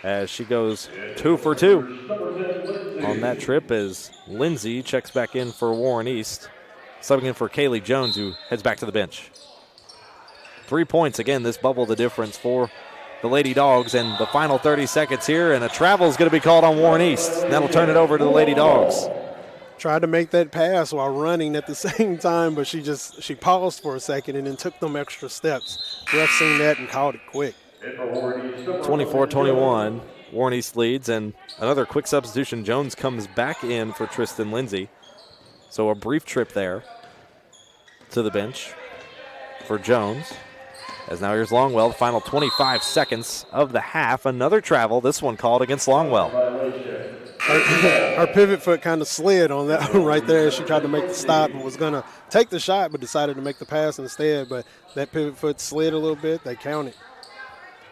as she goes 2 for 2 on that trip as Lindsay checks back in for Warren East, subbing in for Kaylee Jones, who heads back to the bench. 3 points, again, this bubble the difference for the Lady Dogs, and the final 30 seconds here, and a travel is going to be called on Warren East. That'll turn it over to the Lady Dogs. Tried to make that pass while running at the same time, but she paused for a second and then took them extra steps. Ref seen that and called it quick. 24-21, Warren East leads, and another quick substitution. Jones comes back in for Tristan Lindsay. So a brief trip there to the bench for Jones. As now here's Longwell, the final 25 seconds of the half. Another travel, this one called against Longwell. Her pivot foot kind of slid on that one right there. She tried to make the stop and was going to take the shot, but decided to make the pass instead. But that pivot foot slid a little bit. They counted.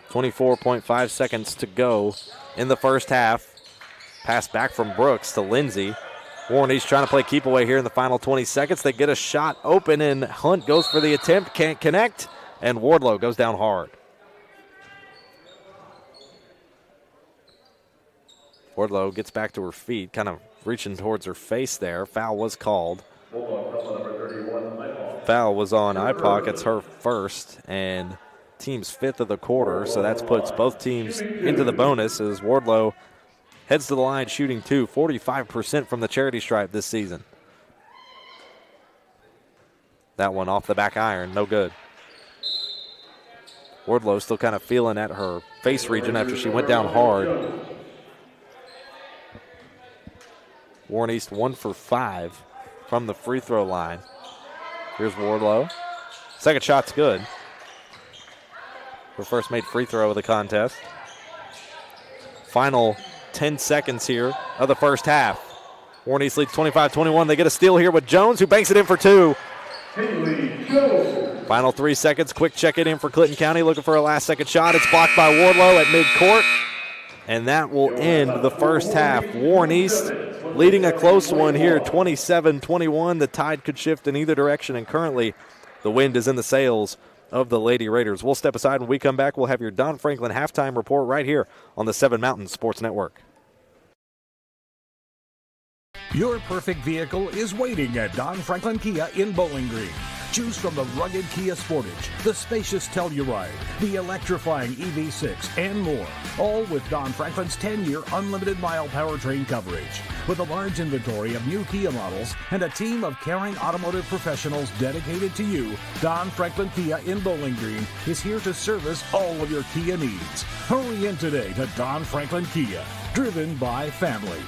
24.5 seconds to go in the first half. Pass back from Brooks to Lindsay. Warren East trying to play keep away here in the final 20 seconds. They get a shot open, and Hunt goes for the attempt, can't connect, and Wardlow goes down hard. Wardlow gets back to her feet, kind of reaching towards her face there. Foul was called. Foul was on IPOC. It's her first and team's 5th of the quarter, so that puts both teams into the bonus as Wardlow heads to the line shooting 2, 45% from the charity stripe this season. That one off the back iron, no good. Wardlow still kind of feeling at her face region after she went down hard. Warren East 1 for 5 from the free throw line. Here's Wardlow. Second shot's good. Her first made free throw of the contest. Final 10 seconds here of the first half. Warren East leads 25-21. They get a steal here with Jones, who banks it in for 2. Final 3 seconds. Quick check it in for Clinton County, looking for a last-second shot. It's blocked by Wardlow at midcourt. And that will end the first half. Warren East leading a close one here, 27-21. The tide could shift in either direction, and currently the wind is in the sails of the Lady Raiders. We'll step aside. When we come back, we'll have your Don Franklin halftime report right here on the 7 Mountain Sports Network. Your perfect vehicle is waiting at Don Franklin Kia in Bowling Green. Choose from the rugged Kia Sportage, the spacious Telluride, the electrifying EV6, and more. All with Don Franklin's 10-year unlimited mile powertrain coverage. With a large inventory of new Kia models and a team of caring automotive professionals dedicated to you, Don Franklin Kia in Bowling Green is here to service all of your Kia needs. Hurry in today to Don Franklin Kia, driven by family.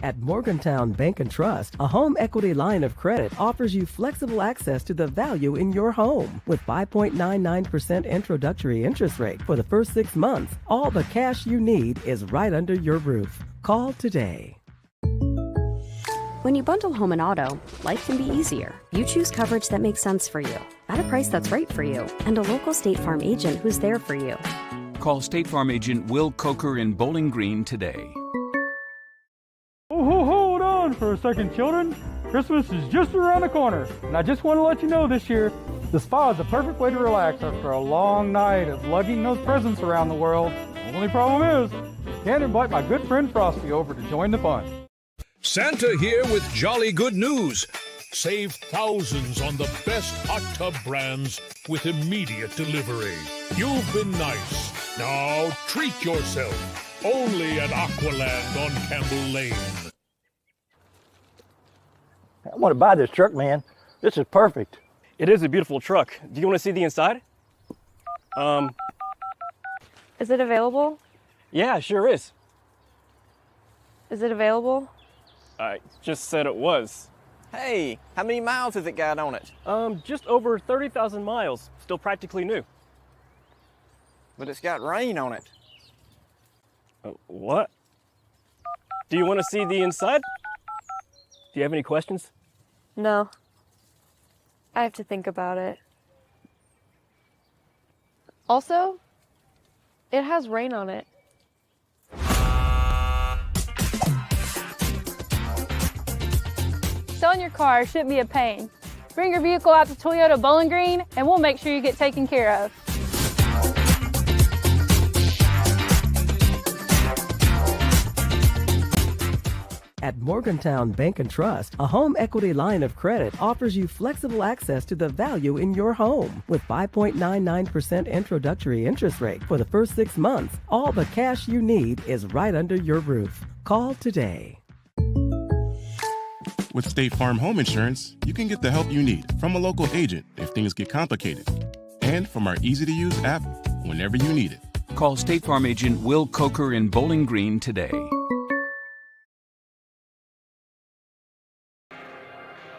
At Morgantown Bank and Trust, a home equity line of credit offers you flexible access to the value in your home. With 5.99% introductory interest rate for the first 6 months, all the cash you need is right under your roof. Call today. When you bundle home and auto, life can be easier. You choose coverage that makes sense for you, at a price that's right for you, and a local State Farm agent who's there for you. Call State Farm agent Will Coker in Bowling Green today. Hold on for a second, children. Christmas is just around the corner, and I just want to let you know this year, the spa is the perfect way to relax after a long night of lugging those presents around the world. Only problem is, can't invite my good friend Frosty over to join the fun. Santa here with jolly good news. Save thousands on the best hot tub brands with immediate delivery. You've been nice. Now treat yourself. Only at Aqualand on Campbell Lane. I want to buy this truck, man. This is perfect. It is a beautiful truck. Do you want to see the inside? Is it available? Yeah, sure is. Is it available? I just said it was. Hey, how many miles has it got on it? Just over 30,000 miles. Still practically new. But it's got rain on it. What? Do you want to see the inside? Do you have any questions? No. I have to think about it. Also, it has rain on it. Selling your car shouldn't be a pain. Bring your vehicle out to Toyota Bowling Green and we'll make sure you get taken care of. At Morgantown Bank and Trust, a home equity line of credit offers you flexible access to the value in your home. With 5.99% introductory interest rate for the first 6 months, all the cash you need is right under your roof. Call today. With State Farm Home Insurance, you can get the help you need from a local agent if things get complicated, and from our easy-to-use app whenever you need it. Call State Farm agent Will Coker in Bowling Green today.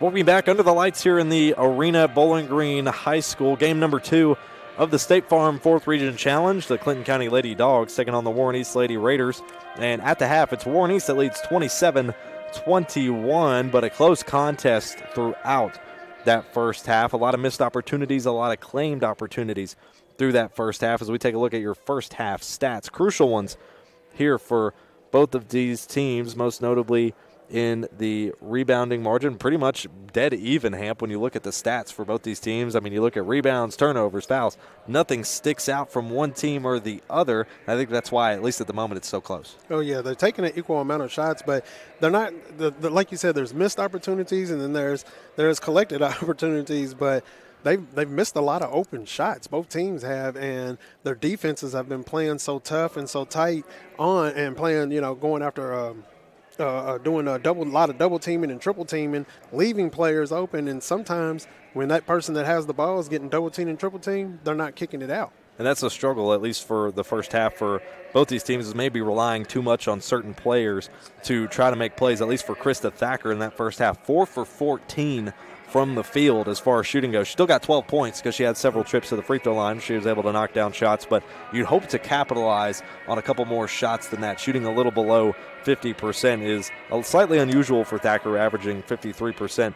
We'll be back under the lights here in the arena, Bowling Green High School. Game number 2 of the State Farm 4th Region Challenge. The Clinton County Lady Dogs taking on the Warren East Lady Raiders. And at the half, it's Warren East that leads 27-21, but a close contest throughout that first half. A lot of missed opportunities, a lot of claimed opportunities through that first half as we take a look at your first half stats. Crucial ones here for both of these teams, most notably in the rebounding margin. Pretty much dead even, Hamp, when you look at the stats for both these teams. I mean, you look at rebounds, turnovers, fouls. Nothing sticks out from one team or the other. I think that's why, at least at the moment, it's so close. Oh, yeah, they're taking an equal amount of shots, but they're not like you said, there's missed opportunities and then there's collected opportunities, but they've missed a lot of open shots. Both teams have, and their defenses have been playing so tough and so tight on and playing, going after doing a lot of double teaming and triple teaming, leaving players open. And sometimes when that person that has the ball is getting double teamed and triple teamed, they're not kicking it out. And that's a struggle, at least for the first half for both these teams, is maybe relying too much on certain players to try to make plays, at least for Krista Thacker in that first half. 4 for 14 from the field as far as shooting goes. She still got 12 points because she had several trips to the free throw line. She was able to knock down shots, but you'd hope to capitalize on a couple more shots than that. Shooting a little below 50% is slightly unusual for Thacker, averaging 53%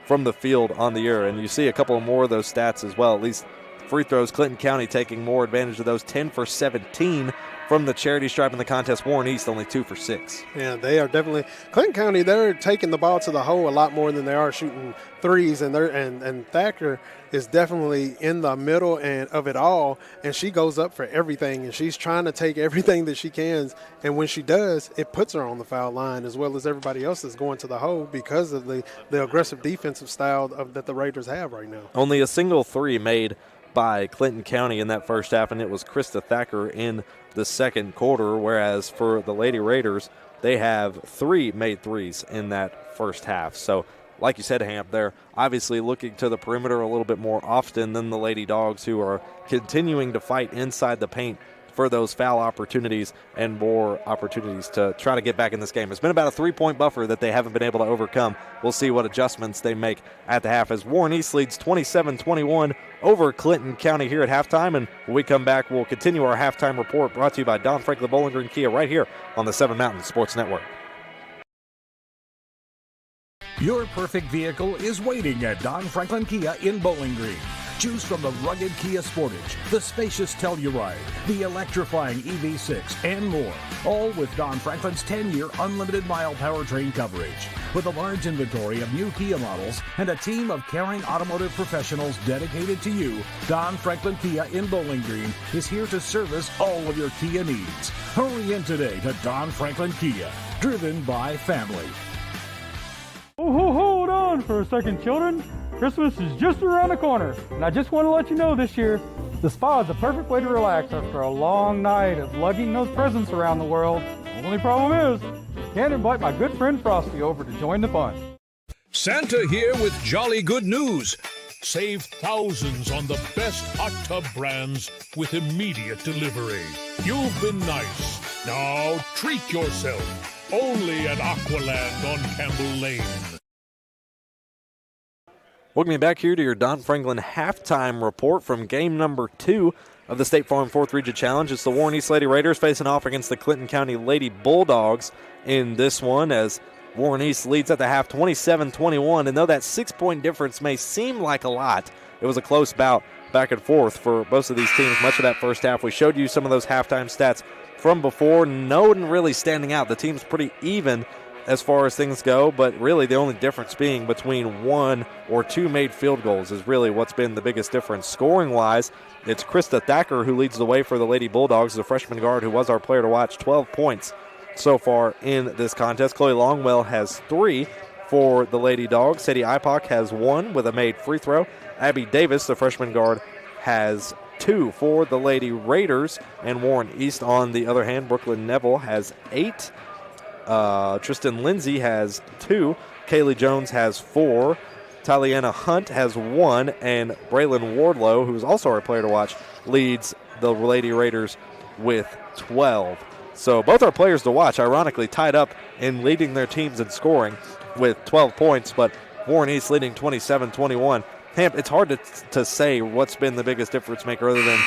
from the field on the year. And you see a couple more of those stats as well, at least free throws. Clinton County taking more advantage of those, 10 for 17 from the charity stripe in the contest. Warren East only 2 for 6. Yeah, they are definitely – Clinton County, they're taking the ball to the hole a lot more than they are shooting threes, and Thacker is definitely in the middle of it all, and she goes up for everything, and she's trying to take everything that she can, and when she does, it puts her on the foul line as well as everybody else is going to the hole because of the aggressive defensive style that the Raiders have right now. Only a single three made by Clinton County in that first half, and it was Krista Thacker in the second quarter, whereas for the Lady Raiders, they have 3 made threes in that first half. So, like you said, Hamp, they're obviously looking to the perimeter a little bit more often than the Lady Dogs, who are continuing to fight inside the paint for those foul opportunities and more opportunities to try to get back in this game. It's been about a 3-point buffer that they haven't been able to overcome. We'll see what adjustments they make at the half as Warren East leads 27-21 over Clinton County here at halftime. And when we come back, we'll continue our halftime report brought to you by Don Franklin Bowling Green Kia right here on the 7 Mountain Sports Network. Your perfect vehicle is waiting at Don Franklin Kia in Bowling Green. Choose from the rugged Kia Sportage, the spacious Telluride, the electrifying EV6, and more. All with Don Franklin's 10-year unlimited mile powertrain coverage. With a large inventory of new Kia models and a team of caring automotive professionals dedicated to you, Don Franklin Kia in Bowling Green is here to service all of your Kia needs. Hurry in today to Don Franklin Kia, driven by family. Oh, hold on for a second, children. Christmas is just around the corner, and I just want to let you know this year, the spa is the perfect way to relax after a long night of lugging those presents around the world. The only problem is, can't invite my good friend Frosty over to join the fun. Santa here with jolly good news. Save thousands on the best hot tub brands with immediate delivery. You've been nice. Now treat yourself. Only at Aqualand on Campbell Lane. Welcome you back here to your Don Franklin halftime report from game number 2 of the State Farm 4th Region Challenge. It's the Warren East Lady Raiders facing off against the Clinton County Lady Bulldogs in this one, as Warren East leads at the half 27-21. And though that 6-point difference may seem like a lot, it was a close bout back and forth for both of these teams much of that first half. We showed you some of those halftime stats from before. No one really standing out. The team's pretty even as far as things go, but really the only difference being between 1 or 2 made field goals is really what's been the biggest difference. Scoring-wise, it's Krista Thacker who leads the way for the Lady Bulldogs, the freshman guard who was our player to watch, 12 points so far in this contest. Chloe Longwell has 3 for the Lady Dogs. Sadie Ipock has 1 with a made free throw. Abby Davis, the freshman guard, has 2 for the Lady Raiders. And Warren East, on the other hand, Brooklyn Neville has 8. Tristan Lindsay has 2. Kaylee Jones has 4. Taliana Hunt has 1. And Braylon Wardlow, who is also our player to watch, leads the Lady Raiders with 12. So both our players to watch, ironically, tied up in leading their teams in scoring with 12 points, but Warren East leading 27-21. Hamp, it's hard to say what's been the biggest difference maker other than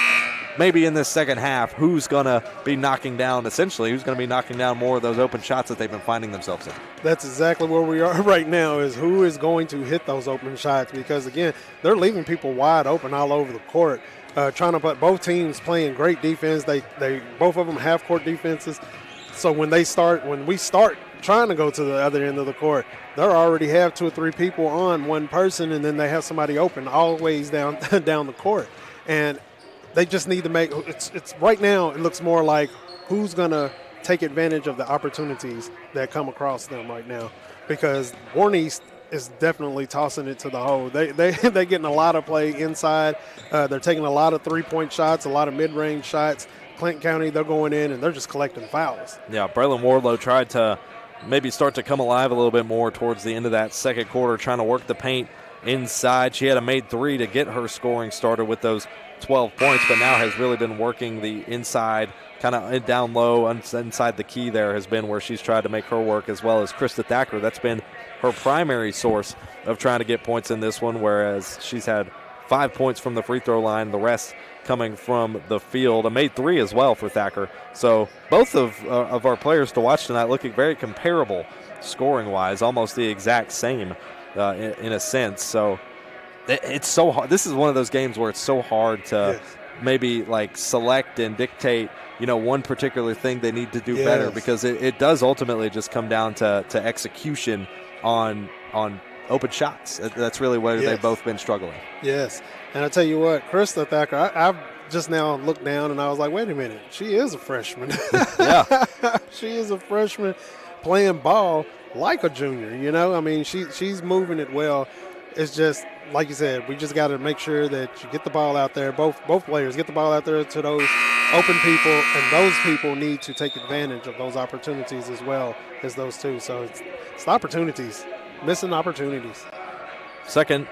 maybe in this second half, who's going to be knocking down, essentially, who's going to be knocking down more of those open shots that they've been finding themselves in. That's exactly where we are right now, is who is going to hit those open shots, because, again, they're leaving people wide open all over the court, trying to put both teams playing great defense. They both of them have court defenses. So when we start trying to go to the other end of the court, they already have 2 or 3 people on one person, and then they have somebody open always down the court. And they just need to make it's right now it looks more like who's going to take advantage of the opportunities that come across them right now, because Warren East is definitely tossing it to the hole. They're getting a lot of play inside. They're taking a lot of 3-point shots, a lot of mid-range shots. Clinton County, they're going in and they're just collecting fouls. Yeah, Braylon Wardlow tried to maybe start to come alive a little bit more towards the end of that second quarter, trying to work the paint inside. She had a made three to get her scoring started with those 12 points, but now has really been working the inside, kind of down low, inside the key there has been where she's tried to make her work, as well as Krista Thacker. That's been her primary source of trying to get points in this one, whereas she's had 5 points from the free throw line, the rest coming from the field. A made three as well for Thacker. So both of our players to watch tonight looking very comparable scoring-wise, almost the exact same in a sense. So it's so hard. This is one of those games where it's so hard to maybe like select and dictate, one particular thing they need to do better, because it does ultimately just come down to execution on open shots. That's really where they've both been struggling. Yes. And I tell you what, Krista Thacker, I've just now looked down and I was like, wait a minute, she is a freshman. Yeah. She is a freshman playing ball like a junior, I mean, she's moving it well. It's just, like you said, we just got to make sure that you get the ball out there. Both players get the ball out there to those open people, and those people need to take advantage of those opportunities as well as those two. So it's opportunities, missing opportunities. Second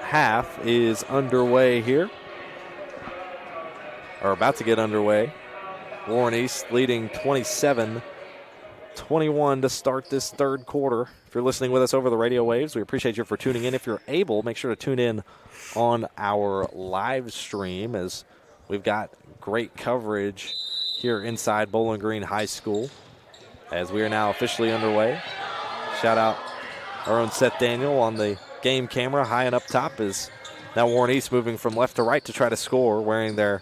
half is underway here, or about to get underway. Warren East leading 27-21 to start this third quarter. If you're listening with us over the radio waves, we appreciate you for tuning in. If you're able, make sure to tune in on our live stream, as we've got great coverage here inside Bowling Green High School as we are now officially underway. Shout out our own Seth Daniel on the game camera high and up top, is now Warren East moving from left to right to try to score, wearing their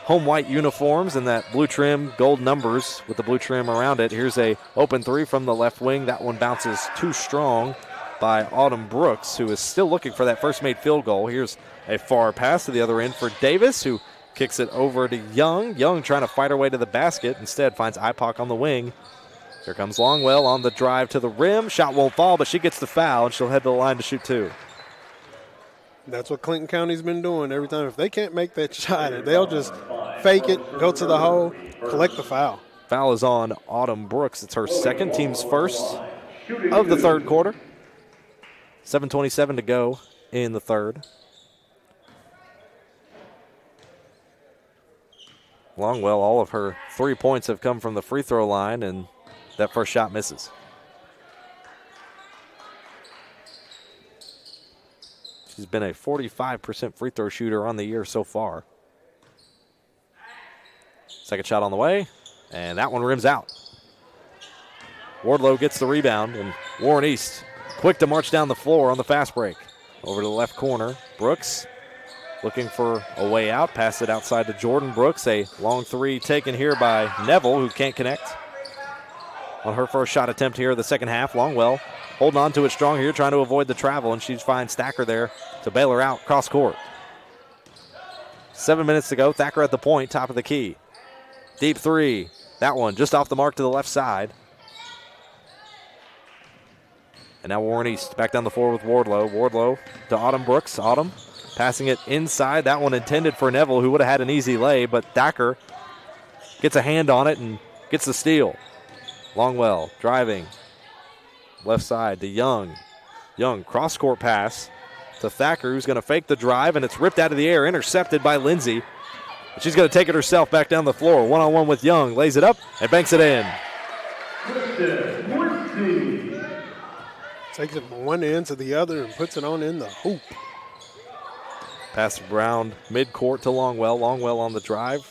home white uniforms and that blue trim, gold numbers with the blue trim around it. Here's a open three from the left wing. That one bounces too strong by Autumn Brooks, who is still looking for that first made field goal. Here's a far pass to the other end for Davis, who kicks it over to Young. Young trying to fight her way to the basket. Instead finds IPOC on the wing. Here comes Longwell on the drive to the rim. Shot won't fall, but she gets the foul, and she'll head to the line to shoot two. That's what Clinton County's been doing every time. If they can't make that shot, they'll just fake it, go to the hole, collect the foul. Foul is on Autumn Brooks. It's her second, team's first of the third quarter. 7:27 to go in the third. Longwell, all of her 3 points have come from the free throw line, and that first shot misses. She's been a 45% free throw shooter on the year so far. Second shot on the way, and that one rims out. Wardlow gets the rebound, and Warren East quick to march down the floor on the fast break. Over to the left corner, Brooks looking for a way out, pass it outside to Jordan Brooks. A long three taken here by Neville, who can't connect on her first shot attempt here in the second half. Longwell holding on to it strong here, trying to avoid the travel, and she finds Thacker there to bail her out cross court. 7 minutes to go. Thacker at the point, top of the key. Deep three. That one just off the mark to the left side. And now Warren East back down the floor with Wardlow. Wardlow to Autumn Brooks. Autumn passing it inside. That one intended for Neville, who would have had an easy lay, but Thacker gets a hand on it and gets the steal. Longwell driving left side to Young. Young cross-court pass to Thacker, who's going to fake the drive, and it's ripped out of the air, intercepted by Lindsay. She's going to take it herself back down the floor. One-on-one with Young. Lays it up and banks it in. Takes it from one end to the other and puts it on in the hoop. Pass around midcourt to Longwell. Longwell on the drive.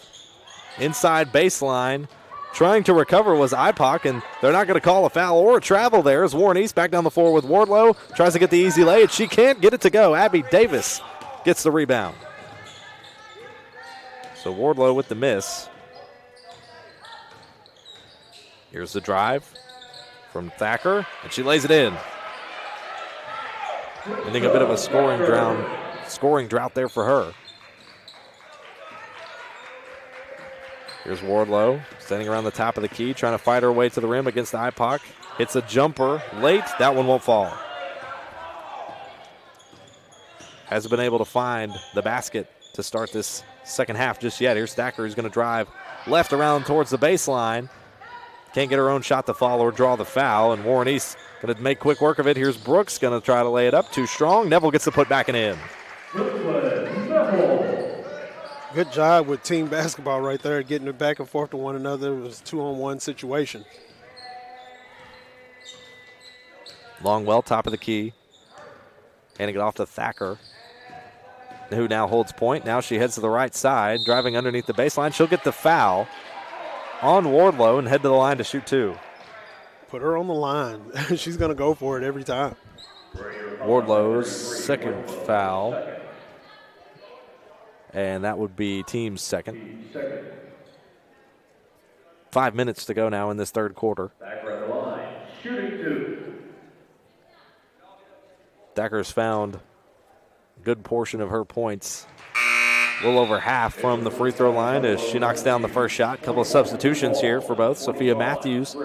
Inside baseline. Trying to recover was IPOC, and they're not going to call a foul or a travel there as Warren East back down the floor with Wardlow. Tries to get the easy lay, and she can't get it to go. Abby Davis gets the rebound. So Wardlow with the miss. Here's the drive from Thacker, and she lays it in. Ending a bit of a scoring drought there for her. Here's Wardlow standing around the top of the key, trying to fight her way to the rim against IPOC. Hits a jumper late. That one won't fall. Hasn't been able to find the basket to start this second half just yet. Here's Thacker, who's going to drive left around towards the baseline. Can't get her own shot to fall or draw the foul, and Warren East going to make quick work of it. Here's Brooks going to try to lay it up. Too strong. Neville gets the put back and in. Good job with team basketball right there, getting it back and forth to one another. It was a 2-on-1 situation. Longwell, top of the key. Handing it off to Thacker, who now holds point. Now she heads to the right side, driving underneath the baseline. She'll get the foul on Wardlow and head to the line to shoot 2. Put her on the line. She's going to go for it every time. Wardlow's second foul, and that would be team's second. 5 minutes to go now in this third quarter. Thacker's found a good portion of her points, a little over half from the free throw line as she knocks down the first shot. Couple of substitutions here for both. Sophia Matthews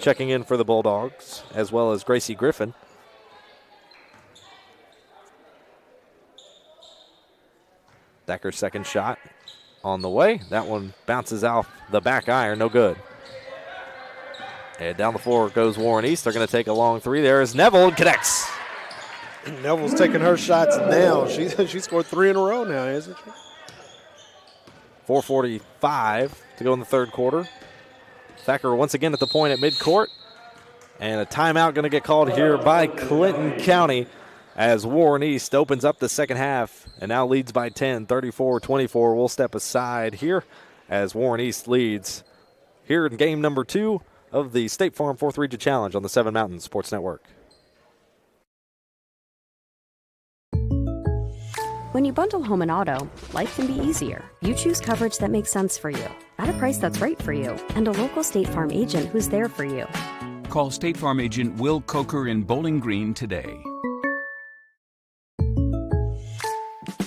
checking in for the Bulldogs, as well as Gracie Griffin. Thacker's second shot on the way. That one bounces off the back iron, no good. And down the floor goes Warren East. They're going to take a long three. There is Neville and connects. Neville's taking her shots now. She scored 3 in a row now, isn't she? 4:45 to go in the third quarter. Thacker once again at the point at midcourt. And a timeout going to get called here by Clinton County as Warren East opens up the second half and now leads by 10, 34-24. We'll step aside here as Warren East leads here in game number 2 of the State Farm 4th Region Challenge on the 7 Mountain Sports Network. When you bundle home and auto, life can be easier. You choose coverage that makes sense for you, at a price that's right for you, and a local State Farm agent who's there for you. Call State Farm agent Will Coker in Bowling Green today.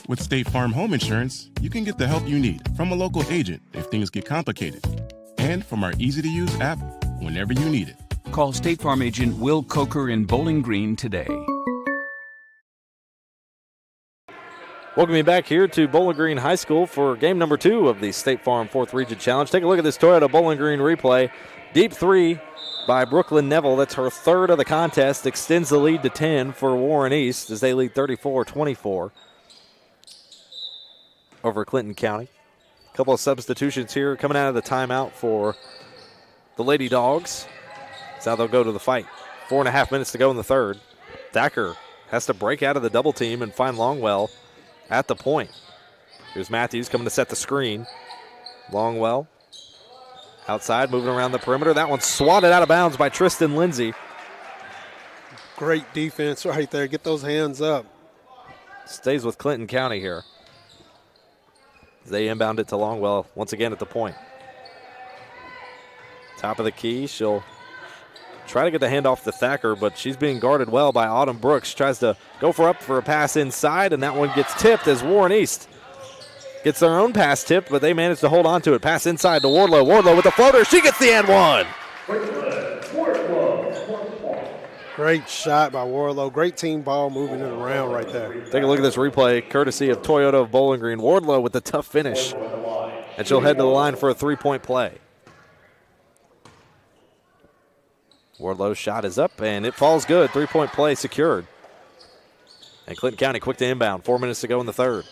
With State Farm Home Insurance, you can get the help you need from a local agent if things get complicated, and from our easy-to-use app whenever you need it. Call State Farm agent Will Coker in Bowling Green today. Welcome you back here to Bowling Green High School for game number 2 of the State Farm 4th Region Challenge. Take a look at this Toyota Bowling Green replay. Deep 3 by Brooklyn Neville. That's her third of the contest. Extends the lead to 10 for Warren East as they lead 34-24 over Clinton County. A couple of substitutions here coming out of the timeout for the Lady Dogs. That's how they'll go to the fight. 4.5 minutes to go in the third. Thacker has to break out of the double team and find Longwell at the point. Here's Matthews coming to set the screen. Longwell outside, moving around the perimeter. That one's swatted out of bounds by Tristan Lindsay. Great defense right there. Get those hands up. Stays with Clinton County here. They inbound it to Longwell once again at the point. Top of the key. She'll try to get the handoff to Thacker, but she's being guarded well by Autumn Brooks. Tries to go for a pass inside, and that one gets tipped as Warren East gets their own pass tipped, but they manage to hold on to it. Pass inside to Wardlow. Wardlow with the floater. She gets the and one. Great shot by Wardlow. Great team ball moving it around right there. Take a look at this replay, courtesy of Toyota of Bowling Green. Wardlow with the tough finish, and she'll head to the line for a three-point play. Wardlow's shot is up, and it falls good. Three-point play secured. And Clinton County quick to inbound. 4 minutes to go in the third.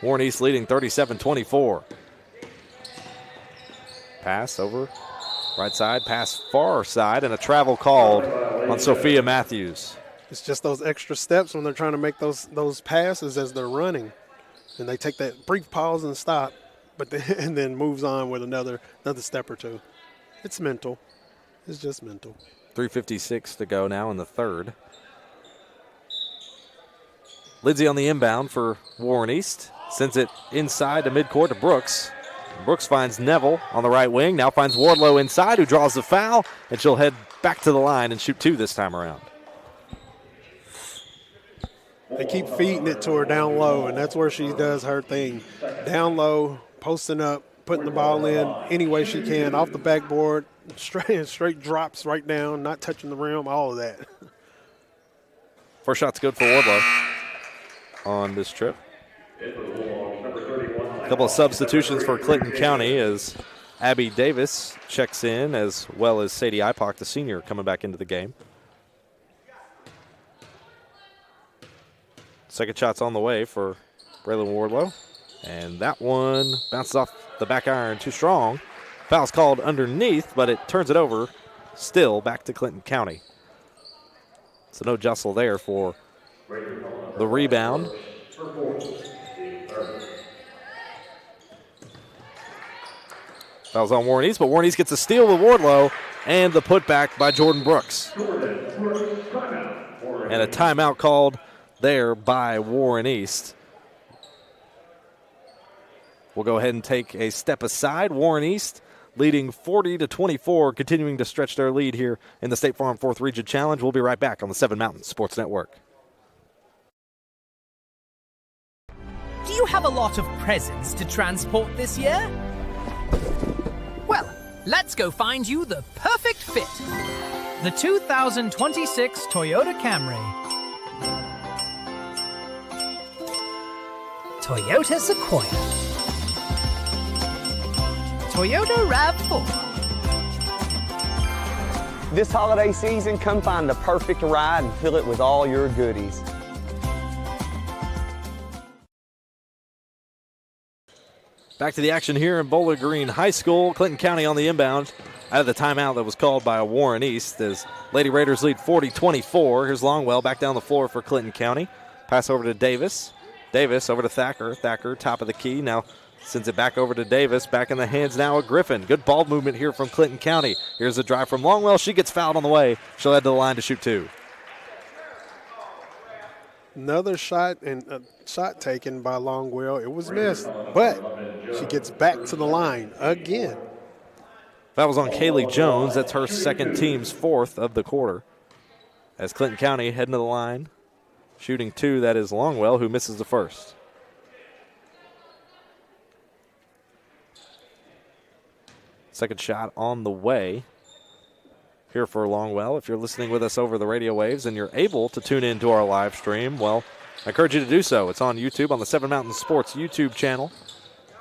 Warren East leading 37-24. Pass over right side, pass far side, and a travel called on Sophia Matthews. It's just those extra steps when they're trying to make those passes as they're running. And they take that brief pause and stop, and then moves on with another step or two. It's mental. It's just mental. 3:56 to go now in the third. Lindsay on the inbound for Warren East. Sends it inside to midcourt to Brooks. Brooks finds Neville on the right wing. Now finds Wardlow inside, who draws the foul, and she'll head back to the line and shoot 2 this time around. They keep feeding it to her down low, and that's where she does her thing. Down low, posting up, putting the ball in any way she can, off the backboard, straight drops right down, not touching the rim, all of that. First shot's good for Wardlow on this trip. A couple of substitutions for Clinton County as Abby Davis checks in, as well as Sadie Ipock, the senior, coming back into the game. Second shot's on the way for Braylon Wardlow. And that one bounces off the back iron too strong. Foul's called underneath, but it turns it over still back to Clinton County. So no jostle there for the rebound. Foul's on Warren East, but Warren East gets a steal with Wardlow and the putback by Jordan Brooks. And a timeout called there by Warren East. We'll go ahead and take a step aside. Warren East leading 40-24, continuing to stretch their lead here in the State Farm 4th Region Challenge. We'll be right back on the 7 Mountains Sports Network. Do you have a lot of presents to transport this year? Well, let's go find you the perfect fit. The 2026 Toyota Camry. Toyota Sequoia. Toyota RAV4. This holiday season, come find the perfect ride and fill it with all your goodies. Back to the action here in Bowling Green High School. Clinton County on the inbound out of the timeout that was called by Warren East as Lady Raiders lead 40-24. Here's Longwell back down the floor for Clinton County. Pass over to Davis. Davis over to Thacker. Thacker top of the key. Now sends it back over to Davis. Back in the hands now of Griffin. Good ball movement here from Clinton County. Here's a drive from Longwell. She gets fouled on the way. She'll head to the line to shoot two. Another shot and shot taken by Longwell. It was missed, but she gets back to the line again. That was on Kaylee Jones. That's her second team's fourth of the quarter. As Clinton County heading to the line, shooting two, that is Longwell, who misses the first. Second shot on the way here for Longwell. If you're listening with us over the radio waves and you're able to tune into our live stream, well, I encourage you to do so. It's on YouTube, on the 7 Mountains Sports YouTube channel.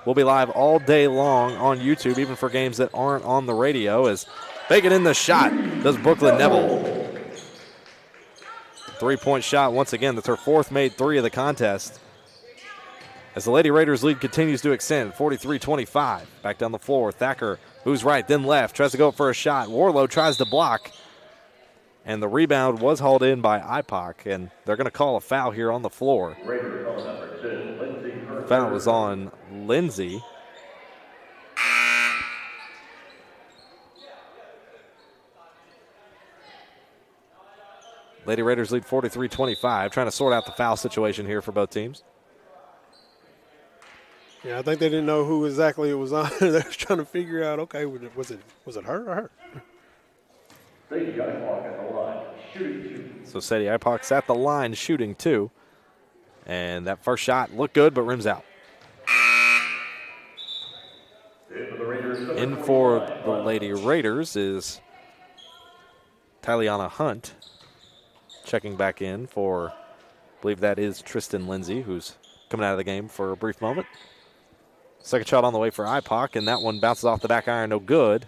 We'll be live all day long on YouTube, even for games that aren't on the radio, as making in the shot does Brooklyn Neville. Three-point shot once again. That's her fourth made three of the contest. As the Lady Raiders lead continues to extend, 43-25. Back down the floor, Thacker, who's right, then left, tries to go for a shot. Warlow tries to block. And the rebound was hauled in by Ipock, and they're going to call a foul here on the floor. Foul was on Lindsay. Lady Raiders lead 43-25, trying to sort out the foul situation here for both teams. Yeah, I think they didn't know who exactly it was on. They were trying to figure out, okay, was it her or her? So Sadie Ipock's at the line shooting two. And that first shot looked good, but rims out. In for the Lady Raiders is Tyliana Hunt. Checking back in for, I believe that is Tristan Lindsay, who's coming out of the game for a brief moment. Second shot on the way for Ipock, and that one bounces off the back iron, no good.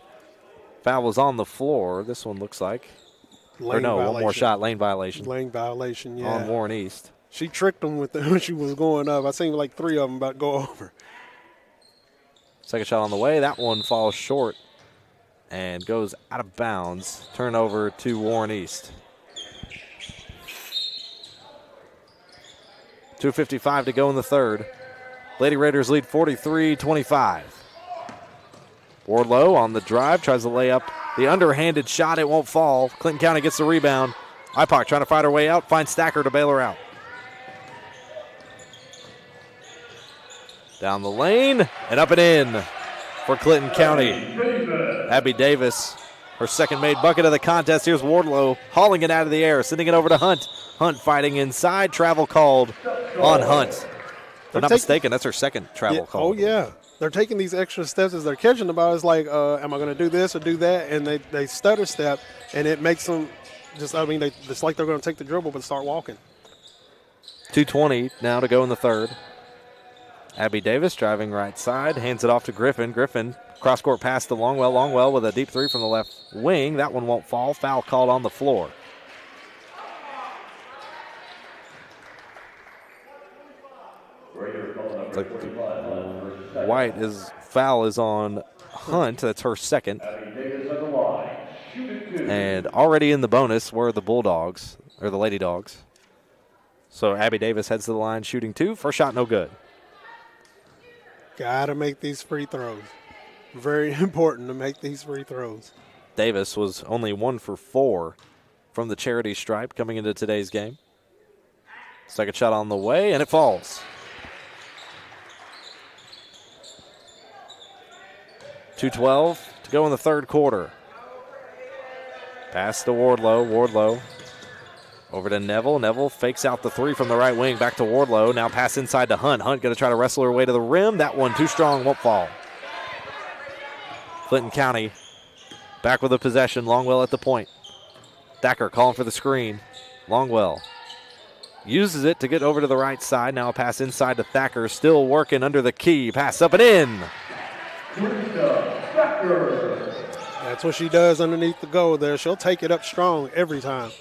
Foul was on the floor. This one looks like. One more shot, lane violation. Lane violation, yeah. On Warren East. She tricked them with when she was going up. I seen like three of them about to go over. Second shot on the way. That one falls short and goes out of bounds. Turnover to Warren East. 2:55 to go in the third. Lady Raiders lead 43-25. Wardlow on the drive, tries to lay up the underhanded shot. It won't fall. Clinton County gets the rebound. Ipock trying to fight her way out, finds Stacker to bail her out. Down the lane and up and in for Clinton County. Abby Davis, her second made bucket of the contest. Here's Wardlow hauling it out of the air, sending it over to Hunt. Hunt fighting inside. Travel called on Hunt. If I'm not mistaken, that's her second travel call. Oh, yeah. They're taking these extra steps as they're catching the ball. It's like, am I going to do this or do that? And they stutter step, and it makes them it's like they're going to take the dribble but start walking. 2:20 now to go in the third. Abby Davis driving right side, hands it off to Griffin. Griffin Cross-court pass to Longwell. Longwell with a deep three from the left wing. That one won't fall. Foul called on the floor. Foul is on Hunt. That's her second. And already in the bonus were the Bulldogs, or the Lady Dogs. So Abby Davis heads to the line shooting 2. First shot no good. Got to make these free throws. Very important to make these free throws. Davis was only 1 for 4 from the charity stripe coming into today's game. Second shot on the way, and it falls. 2:12 to go in the third quarter. Pass to Wardlow. Wardlow over to Neville. Neville fakes out the three from the right wing. Back to Wardlow. Now pass inside to Hunt. Hunt going to try to wrestle her way to the rim. That one too strong, won't fall. Clinton County back with the possession. Longwell at the point. Thacker calling for the screen. Longwell uses it to get over to the right side. Now a pass inside to Thacker. Still working under the key. Pass up and in. That's what she does underneath the goal there. She'll take it up strong every time.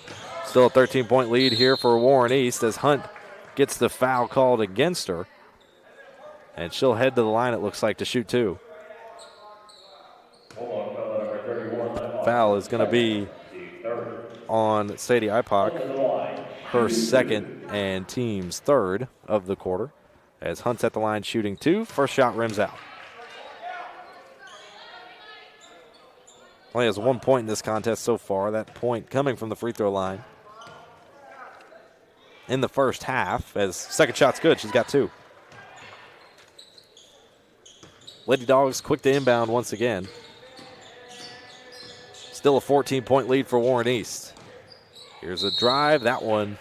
Still a 13-point lead here for Warren East as Hunt gets the foul called against her. And she'll head to the line, it looks like, to shoot 2. Foul is going to be on Sadie Ipock, her second and team's third of the quarter, as Hunt's at the line shooting 2. First shot rims out. Only has 1 point in this contest so far. That point coming from the free throw line in the first half, as second shot's good. She's got 2. Lady Dogs quick to inbound once again. Still a 14-point lead for Warren East. Here's a drive. That one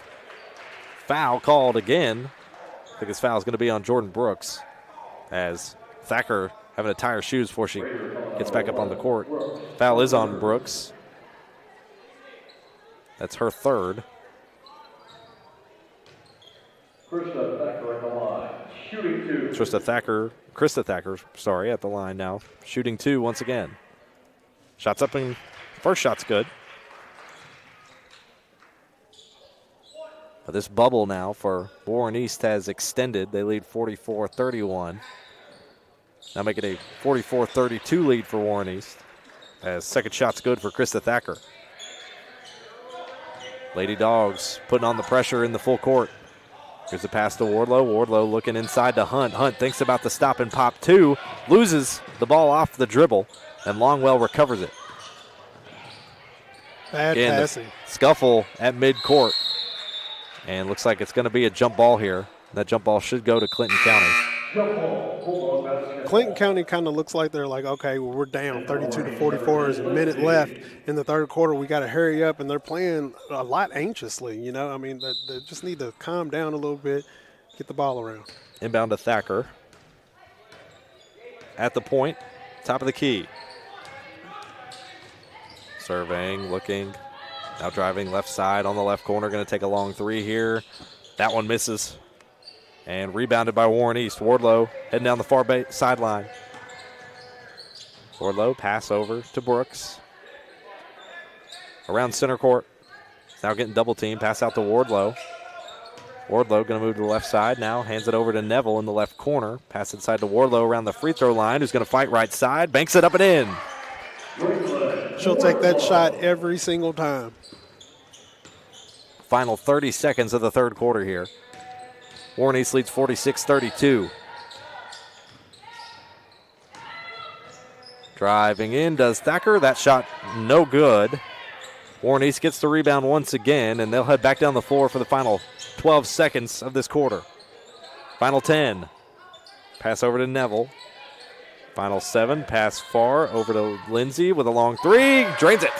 foul called again. I think this foul is going to be on Jordan Brooks, as Thacker having to tie her shoes before she gets back up on the court. Foul is on Brooks. That's her third. Krista Thacker at the line, shooting 2. Krista Thacker, at the line now, shooting 2 once again. Shots up and first shot's good. But this bubble now for Warren East has extended. They lead 44-31. Now make it a 44-32 lead for Warren East, as second shot's good for Krista Thacker. Lady Dogs putting on the pressure in the full court. Here's the pass to Wardlow. Wardlow looking inside to Hunt. Hunt thinks about the stop and pop 2. Loses the ball off the dribble, and Longwell recovers it. Bad passing. Scuffle at midcourt. And looks like it's going to be a jump ball here. That jump ball should go to Clinton County. Clinton County kind of looks like they're like, okay, well, we're down 32-44. There's a minute left in the third quarter. We got to hurry up, and they're playing a lot anxiously. You know, I mean, they just need to calm down a little bit, get the ball around. Inbound to Thacker. At the point, top of the key. Surveying, looking, now driving left side on the left corner. Going to take a long 3 here. That one misses. And rebounded by Warren East. Wardlow heading down the far sideline. Wardlow pass over to Brooks. Around center court. Now getting double team. Pass out to Wardlow. Wardlow going to move to the left side now. Hands it over to Neville in the left corner. Pass inside to Wardlow around the free throw line, who's going to fight right side. Banks it up and in. She'll take that shot every single time. Final 30 seconds of the third quarter here. Warren East leads 46-32. Driving in does Thacker. That shot no good. Warren East gets the rebound once again, and they'll head back down the floor for the final 12 seconds of this quarter. Final 10. Pass over to Neville. Final 7. Pass far over to Lindsay with a long 3. Drains it.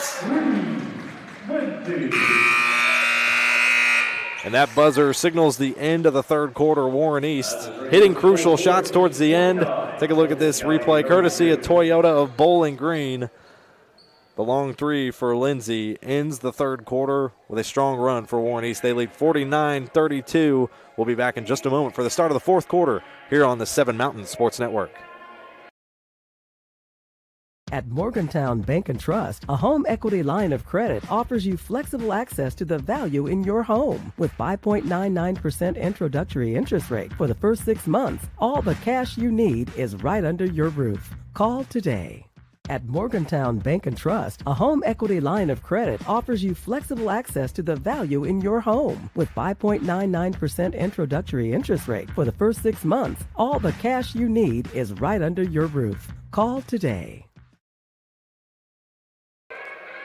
And that buzzer signals the end of the third quarter. Warren East hitting crucial shots towards the end. Take a look at this replay, courtesy of Toyota of Bowling Green. The long 3 for Lindsay ends the third quarter with a strong run for Warren East. They lead 49-32. We'll be back in just a moment for the start of the fourth quarter here on the 7 Mountain Sports Network. At Morgantown Bank and Trust, a home equity line of credit offers you flexible access to the value in your home. With 5.99% introductory interest rate for the first 6 months, all the cash you need is right under your roof. Call today. At Morgantown Bank and Trust, a home equity line of credit offers you flexible access to the value in your home. With 5.99% introductory interest rate for the first 6 months, all the cash you need is right under your roof. Call today.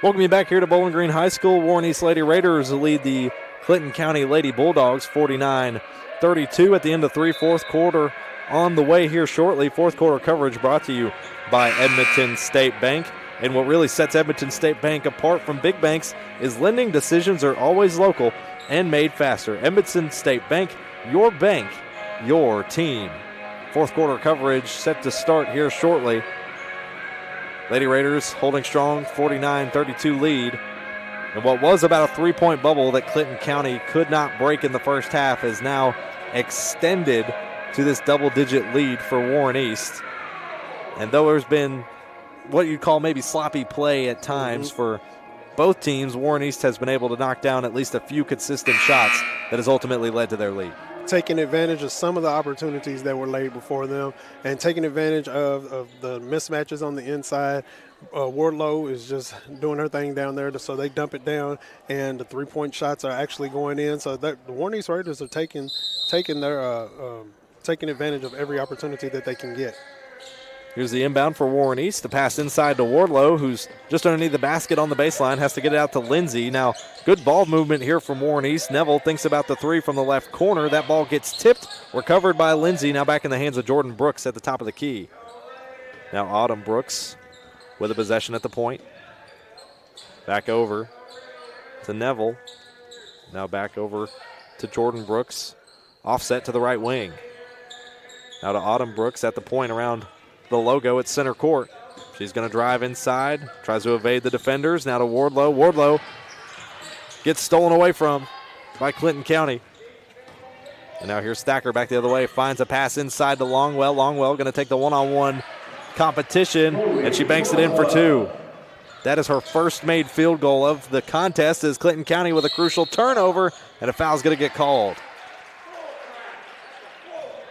Welcome you back here to Bowling Green High School. Warren East Lady Raiders lead the Clinton County Lady Bulldogs 49-32 at the end of 3, fourth quarter on the way here shortly. Fourth quarter coverage brought to you by Edmonton State Bank. And what really sets Edmonton State Bank apart from big banks is lending decisions are always local and made faster. Edmonton State Bank, your bank, your team. Fourth quarter coverage set to start here shortly. Lady Raiders holding strong, 49-32 lead. And what was about a 3-point bubble that Clinton County could not break in the first half is now extended to this double-digit lead for Warren East. And though there's been what you'd call maybe sloppy play at times for both teams, Warren East has been able to knock down at least a few consistent shots that has ultimately led to their lead. Taking advantage of some of the opportunities that were laid before them and taking advantage of the mismatches on the inside. Wardlow is just doing her thing down there, so they dump it down, and the three-point shots are actually going in. So the Warren East Raiders are taking advantage of every opportunity that they can get. Here's the inbound for Warren East. The pass inside to Wardlow, who's just underneath the basket on the baseline, has to get it out to Lindsay. Now, good ball movement here from Warren East. Neville thinks about the three from the left corner. That ball gets tipped, recovered by Lindsay. Now back in the hands of Jordan Brooks at the top of the key. Now Autumn Brooks with a possession at the point. Back over to Neville. Now back over to Jordan Brooks. Offset to the right wing. Now to Autumn Brooks at the point around the logo at center court. She's going to drive inside, tries to evade the defenders. Now to Wardlow. Wardlow gets stolen away from by Clinton County. And now here's Stacker back the other way, finds a pass inside to Longwell. Longwell going to take the one-on-one competition, and she banks it in for two. That is her first made field goal of the contest as Clinton County with a crucial turnover, and a foul's going to get called.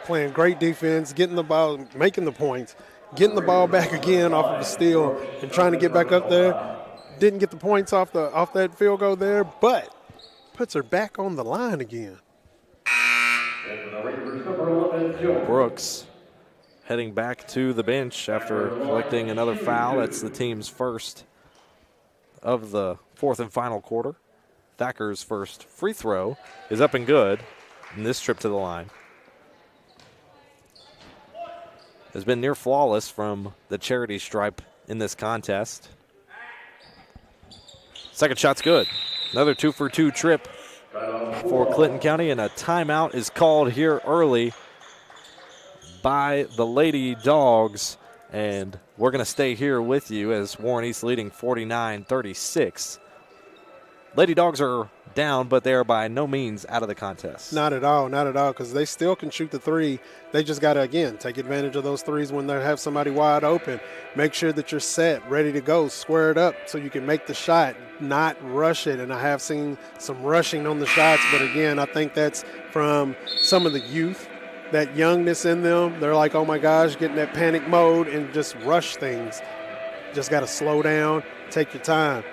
Playing great defense, getting the ball, making the points, getting the ball back again off of a steal and trying to get back up there. Didn't get the points off that field goal there, but puts her back on the line again. Brooks heading back to the bench after collecting another foul. That's the team's first of the fourth and final quarter. Thacker's first free throw is up and good in this trip to the line. Has been near flawless from the charity stripe in this contest. Second shot's good. Another 2-for-2 trip for Clinton County, and a timeout is called here early by the Lady Dogs. And we're going to stay here with you as Warren East leading 49-36. Lady Dogs are down, but they are by no means out of the contest. Not at all, because they still can shoot the three. They just got to, again, take advantage of those threes when they have somebody wide open. Make sure that you're set, ready to go, square it up so you can make the shot, not rush it. And I have seen some rushing on the shots, but again, I think that's from some of the youth, that youngness in them. They're like, oh my gosh, get in that panic mode and just rush things. Just got to slow down, take your time.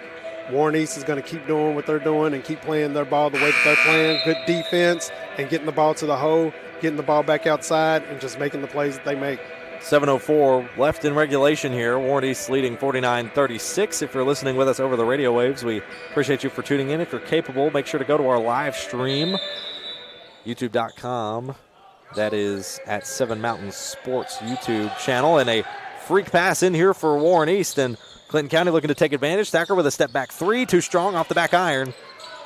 Warren East is going to keep doing what they're doing and keep playing their ball the way that they're playing. Good defense and getting the ball to the hole, getting the ball back outside, and just making the plays that they make. 7:04 left in regulation here. Warren East leading 49-36. If you're listening with us over the radio waves, we appreciate you for tuning in. If you're capable, make sure to go to our live stream, youtube.com. That is at 7 Mountain Sports YouTube channel. And a freak pass in here for Warren East, and Clinton County looking to take advantage. Thacker with a step back three, too strong off the back iron.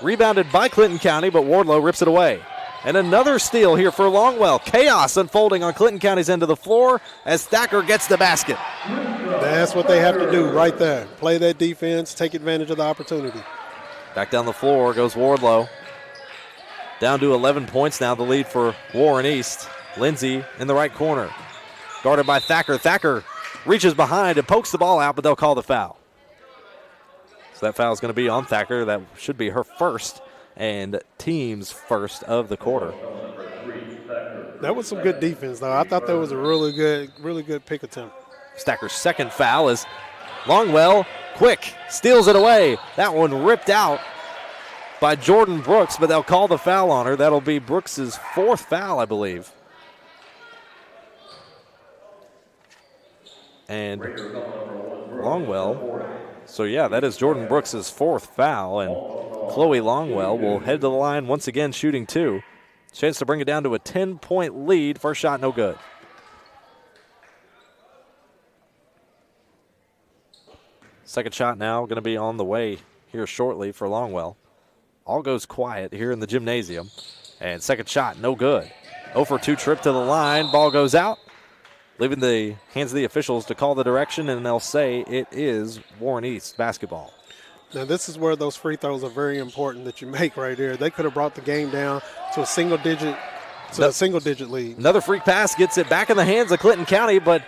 Rebounded by Clinton County, but Wardlow rips it away. And another steal here for Longwell. Chaos unfolding on Clinton County's end of the floor as Thacker gets the basket. That's what they have to do right there. Play that defense, take advantage of the opportunity. Back down the floor goes Wardlow. Down to 11 points now, the lead for Warren East. Lindsay in the right corner. Guarded by Thacker. Thacker reaches behind and pokes the ball out, but they'll call the foul. So that foul is going to be on Thacker. That should be her first and team's first of the quarter. That was some good defense, though. I thought that was a really good pick attempt. Thacker's second foul is Longwell. Quick, steals it away. That one ripped out by Jordan Brooks, but they'll call the foul on her. That'll be Brooks' fourth foul, I believe. And Longwell, so yeah, that is Jordan Brooks' fourth foul, and Chloe Longwell will head to the line once again, shooting 2. Chance to bring it down to a 10-point lead. First shot, no good. Second shot now going to be on the way here shortly for Longwell. All goes quiet here in the gymnasium. And second shot, no good. 0 for 2 trip to the line. Ball goes out, leaving the hands of the officials to call the direction, and they'll say it is Warren East basketball. Now, this is where those free throws are very important that you make right here. They could have brought the game down to a single-digit lead. Another freak pass gets it back in the hands of Clinton County, but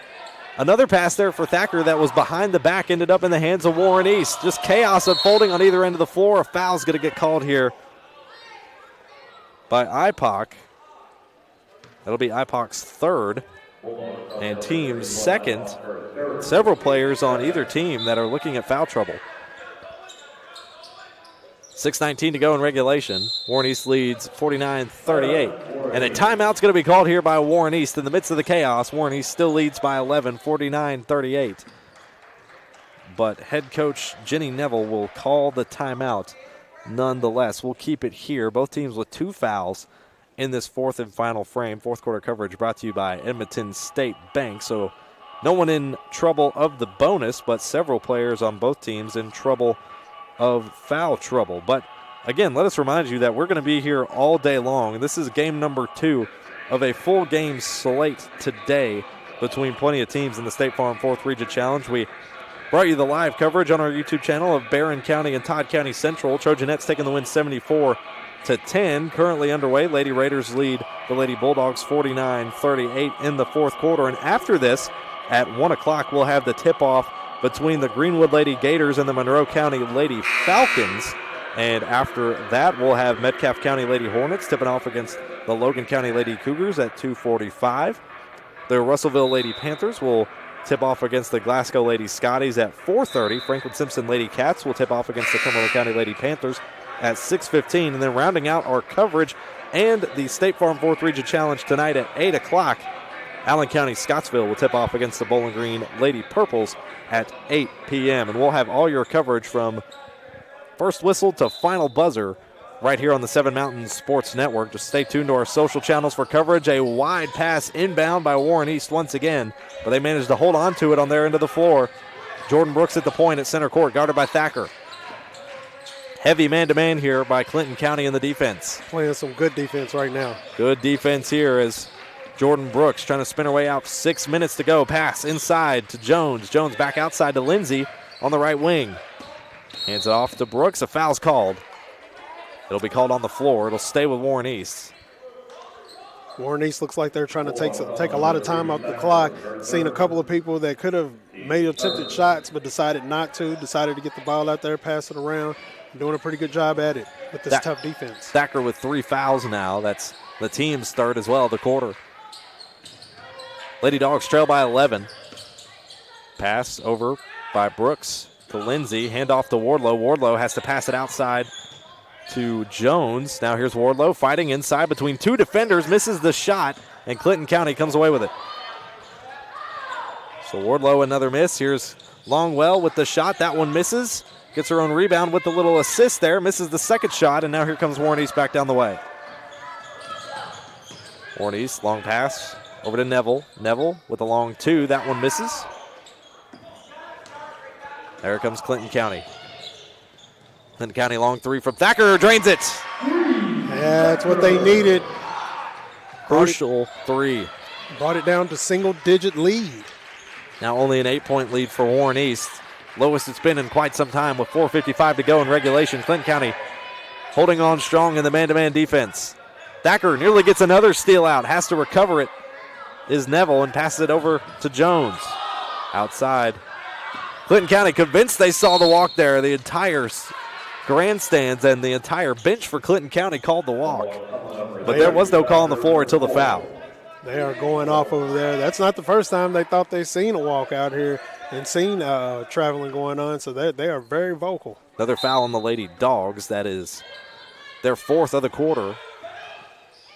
another pass there for Thacker that was behind the back ended up in the hands of Warren East. Just chaos unfolding on either end of the floor. A foul's going to get called here by IPOC. That'll be IPOC's third and team's second. Several players on either team that are looking at foul trouble. 6:19 to go in regulation. Warren East leads 49-38. And a timeout's going to be called here by Warren East in the midst of the chaos. Warren East still leads by 11, 49-38. But head coach Jenny Neville will call the timeout nonetheless. We'll keep it here. Both teams with 2 fouls in this fourth and final frame. Fourth quarter coverage brought to you by Edmonton State Bank. So no one in trouble of the bonus, but several players on both teams in trouble of foul trouble. But again, let us remind you that we're going to be here all day long. This is game number 2 of a full game slate today between plenty of teams in the State Farm 4th Region Challenge. We brought you the live coverage on our YouTube channel of Barron County and Todd County Central. Trojanettes taking the win 74-10. Currently underway, Lady Raiders lead the Lady Bulldogs 49-38 in the fourth quarter. And after this, at 1 o'clock, we'll have the tip-off between the Greenwood Lady Gators and the Monroe County Lady Falcons. And after that, we'll have Metcalfe County Lady Hornets tipping off against the Logan County Lady Cougars at 2:45. The Russellville Lady Panthers will tip off against the Glasgow Lady Scotties at 4:30. Franklin Simpson Lady Cats will tip off against the Cumberland County Lady Panthers at 6:15. And then rounding out our coverage and the State Farm 4th Region Challenge tonight at 8 o'clock, Allen County Scottsville will tip off against the Bowling Green Lady Purples at 8 p.m. And we'll have all your coverage from first whistle to final buzzer right here on the Seven Mountains Sports Network. Just stay tuned to our social channels for coverage. A wide pass inbound by Warren East once again, but they managed to hold on to it on their end of the floor. Jordan Brooks at the point at center court, guarded by Thacker. Heavy man-to-man here by Clinton County in the defense. Playing some good defense right now. Good defense here as Jordan Brooks trying to spin her way out. 6 minutes to go. Pass inside to Jones. Jones back outside to Lindsay on the right wing. Hands it off to Brooks. A foul's called. It'll be called on the floor. It'll stay with Warren East. Warren East looks like they're trying to take a lot of time off the clock. Seen a couple of people that could have made attempted shots but decided not to. Decided to get the ball out there, pass it around. Doing a pretty good job at it with this tough defense. Thacker with 3 fouls now. That's the team's third as well, the quarter. Lady Dogs trail by 11. Pass over by Brooks to Lindsay. Hand off to Wardlow. Wardlow has to pass it outside to Jones. Now here's Wardlow fighting inside between 2 defenders. Misses the shot, and Clinton County comes away with it. So Wardlow another miss. Here's Longwell with the shot. That one misses. Gets her own rebound with the little assist there. Misses the second shot, and now here comes Warren East back down the way. Warren East, long pass over to Neville. Neville with a long 2. That one misses. There comes Clinton County. Clinton County long 3 from Thacker. Drains it. That's what they needed. Crucial 3. Brought it down to single-digit lead. Now only an 8-point lead for Warren East. Lowest it's been in quite some time with 4:55 to go in regulation. Clinton County holding on strong in the man-to-man defense. Thacker nearly gets another steal out. Has to recover it is Neville and passes it over to Jones. Outside. Clinton County convinced they saw the walk there. The entire grandstands and the entire bench for Clinton County called the walk. But there was no call on the floor until the foul. They are going off over there. That's not the first time they thought they seen a walk out here and seen traveling going on, so they are very vocal. Another foul on the Lady Dogs. That is their fourth of the quarter.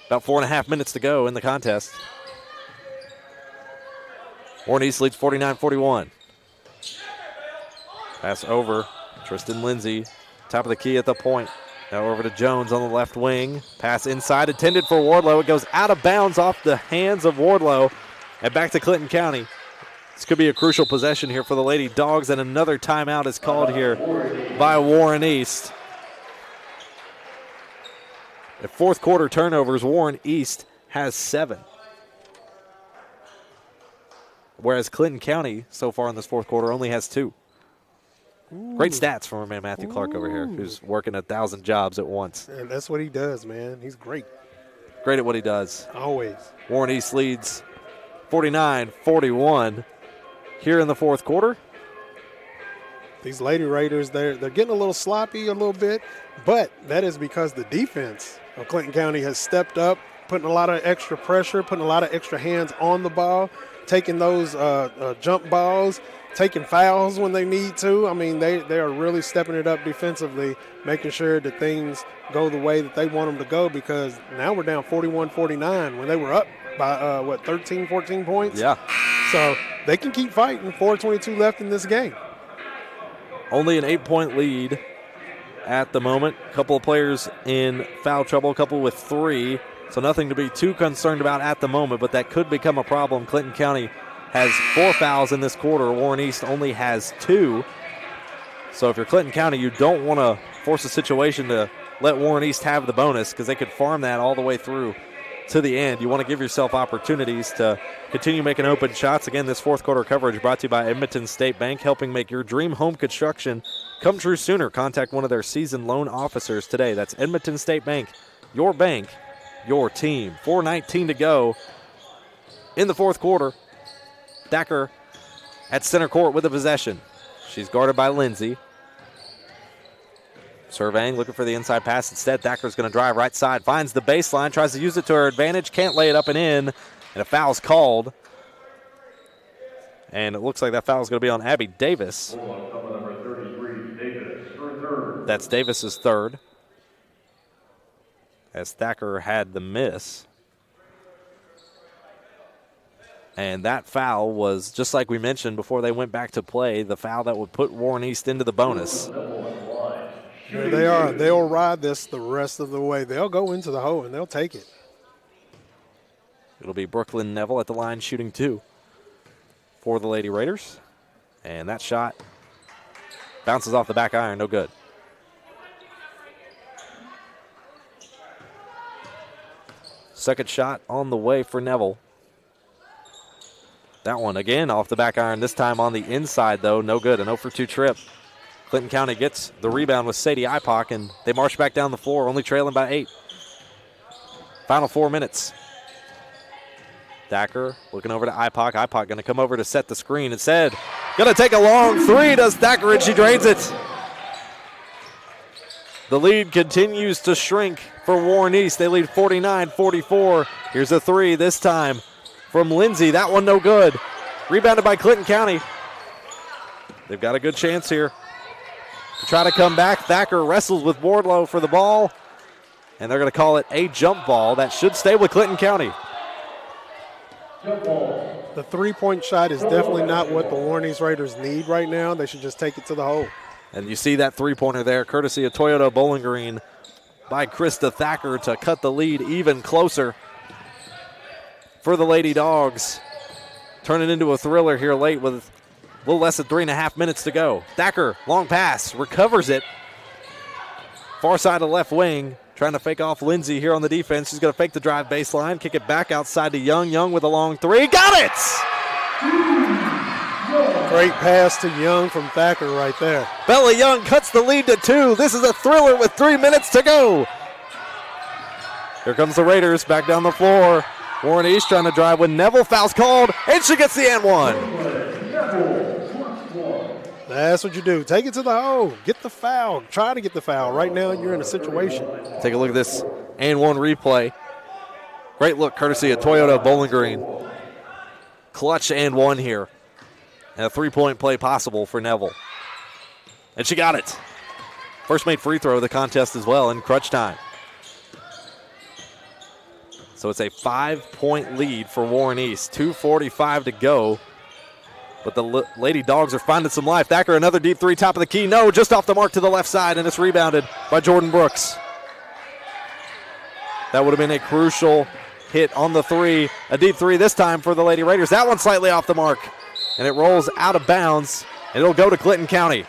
About 4.5 minutes to go in the contest. Warren East leads 49-41. Pass over. Tristan Lindsay, top of the key at the point. Now over to Jones on the left wing. Pass inside, intended for Wardlow. It goes out of bounds off the hands of Wardlow. And back to Clinton County. This could be a crucial possession here for the Lady Dogs, and another timeout is called here by Warren East. At fourth quarter turnovers, Warren East has 7. Whereas Clinton County, so far in this fourth quarter, only has 2. Great stats from our man Matthew Clark over here, who's working 1,000 jobs at once. And that's what he does, man. He's great. Great at what he does. Always. Warren East leads 49-41 here in the fourth quarter. These Lady Raiders, they're getting a little sloppy a little bit, but that is because the defense of Clinton County has stepped up, putting a lot of extra pressure, putting a lot of extra hands on the ball, taking those jump balls, taking fouls when they need to. I mean, they are really stepping it up defensively, making sure that things go the way that they want them to go, because now we're down 41-49 when they were up by, 13, 14 points? Yeah. So they can keep fighting. 4:22 left in this game. Only an 8-point lead at the moment. A couple of players in foul trouble, a couple with 3. So nothing to be too concerned about at the moment, but that could become a problem. Clinton County has 4 fouls in this quarter. Warren East only has 2. So if you're Clinton County, you don't want to force a situation to let Warren East have the bonus, because they could farm that all the way through to the end. You want to give yourself opportunities to continue making open shots. Again, this fourth quarter coverage brought to you by Edmonton State Bank, helping make your dream home construction come true sooner. Contact one of their seasoned loan officers today. That's Edmonton State Bank, your bank, your team. 4:19 to go in the fourth quarter. Thacker at center court with the possession. She's guarded by Lindsay. Surveying, looking for the inside pass. Instead, Thacker's going to drive right side, finds the baseline, tries to use it to her advantage, can't lay it up and in, and a foul's called. And it looks like that foul's going to be on Abby Davis. That's Davis's third, as Thacker had the miss. And that foul was, just like we mentioned before they went back to play, the foul that would put Warren East into the bonus. Here they are. They'll ride this the rest of the way. They'll go into the hole, and they'll take it. It'll be Brooklyn Neville at the line shooting 2 for the Lady Raiders. And that shot bounces off the back iron, no good. Second shot on the way for Neville. That one again off the back iron, this time on the inside though, no good, an 0 for 2 trip. Clinton County gets the rebound with Sadie Ipock, and they march back down the floor, only trailing by 8. Final 4 minutes. Thacker looking over to Ipock. Ipock going to come over to set the screen. Instead, going to take a long 3, does Thacker, and she drains it. The lead continues to shrink for Warren East. They lead 49-44. Here's a 3 this time from Lindsay. That one no good. Rebounded by Clinton County. They've got a good chance here to try to come back. Thacker wrestles with Wardlow for the ball, and they're going to call it a jump ball. That should stay with Clinton County. The three-point shot is definitely not what the Warren East Raiders need right now. They should just take it to the hole. And you see that three-pointer there, courtesy of Toyota Bowling Green by Krista Thacker to cut the lead even closer for the Lady Dogs. Turn it into a thriller here late with a little less than 3.5 minutes to go. Thacker, long pass, recovers it. Far side of left wing, trying to fake off Lindsay here on the defense. She's going to fake the drive baseline, kick it back outside to Young. Young with a long 3. Got it! Great pass to Young from Thacker right there. Bella Young cuts the lead to 2. This is a thriller with 3 minutes to go. Here comes the Raiders back down the floor. Warren East trying to drive when Neville, fouls called, and she gets the and one. That's what you do. Take it to the hole. Get the foul. Try to get the foul. Right now, you're in a situation. Take a look at this and one replay. Great look courtesy of Toyota Bowling Green. Clutch and one here. And a three-point play possible for Neville. And she got it. First made free throw of the contest as well in crunch time. So it's a 5-point lead for Warren East. 2:45 to go. But the Lady Dogs are finding some life. Thacker, another deep three, top of the key. No, just off the mark to the left side, and it's rebounded by Jordan Brooks. That would have been a crucial hit on the three. A deep three this time for the Lady Raiders. That one slightly off the mark, and it rolls out of bounds, and it'll go to Clinton County.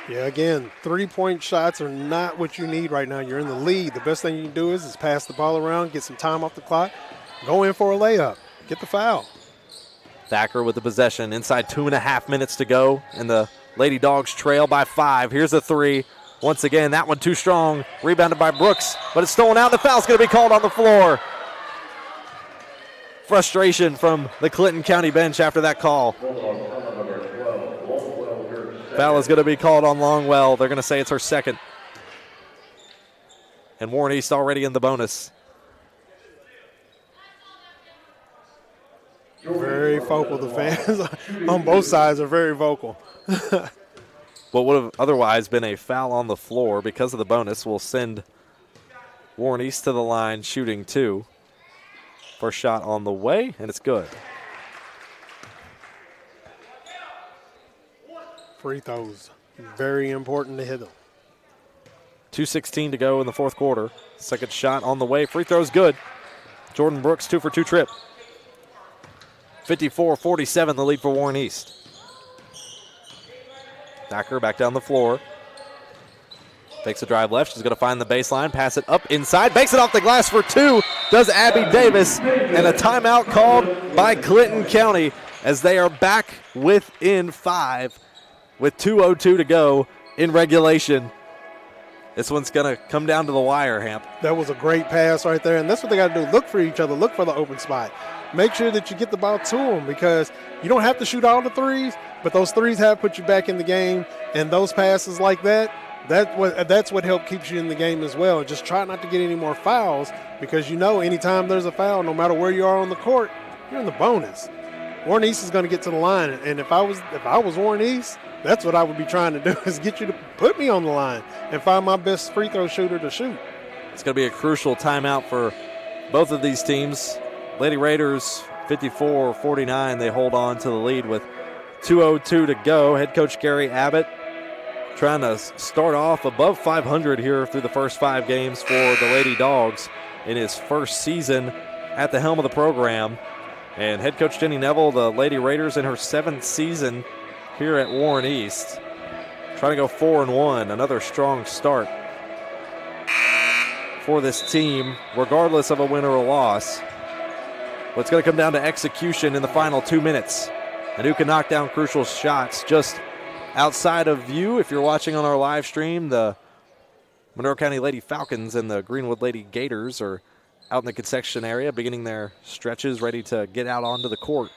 Yeah, again, three-point shots are not what you need right now. You're in the lead. The best thing you can do is pass the ball around, get some time off the clock, go in for a layup, get the foul. Thacker with the possession. Inside 2.5 minutes to go, and the Lady Dogs trail by 5. Here's a three. Once again, that one too strong. Rebounded by Brooks, but it's stolen out. The foul's going to be called on the floor. Frustration from the Clinton County bench after that call. Foul is going to be called on Longwell. They're going to say it's her second. And Warren East already in the bonus. Very vocal. The fans on both sides are very vocal. What would have otherwise been a foul on the floor because of the bonus will send Warren East to the line shooting 2. First shot on the way, and it's good. Free throws, very important to hit them. 2:16 to go in the fourth quarter. Second shot on the way. Free throw's good. Jordan Brooks, 2 for 2 trip. 54-47, the lead for Warren East. Thacker back down the floor. Takes a drive left. She's going to find the baseline. Pass it up inside. Banks it off the glass for 2. Does Abby Davis. And a timeout called by Clinton County as they are back within 5 with 2:02 to go in regulation. This one's going to come down to the wire, Hamp. That was a great pass right there, and that's what they got to do. Look for each other. Look for the open spot. Make sure that you get the ball to them because you don't have to shoot all the threes, but those threes have put you back in the game, and those passes like that, that's what helped keeps you in the game as well. Just try not to get any more fouls because you know anytime there's a foul, no matter where you are on the court, you're in the bonus. Warren East is going to get to the line, and if I was Warren East, that's what I would be trying to do is get you to put me on the line and find my best free throw shooter to shoot. It's going to be a crucial timeout for both of these teams. Lady Raiders 54-49. They hold on to the lead with 2:02 to go. Head coach Gary Abbott trying to start off above 500 here through the first 5 games for the Lady Dogs in his first season at the helm of the program. And head coach Jenny Neville, the Lady Raiders in her 7th season here at Warren East. Trying to go 4-1, another strong start for this team, regardless of a win or a loss. But it's going to come down to execution in the final 2 minutes. And who can knock down crucial shots just outside of view. If you're watching on our live stream, the Monroe County Lady Falcons and the Greenwood Lady Gators are out in the concession area, beginning their stretches, ready to get out onto the court.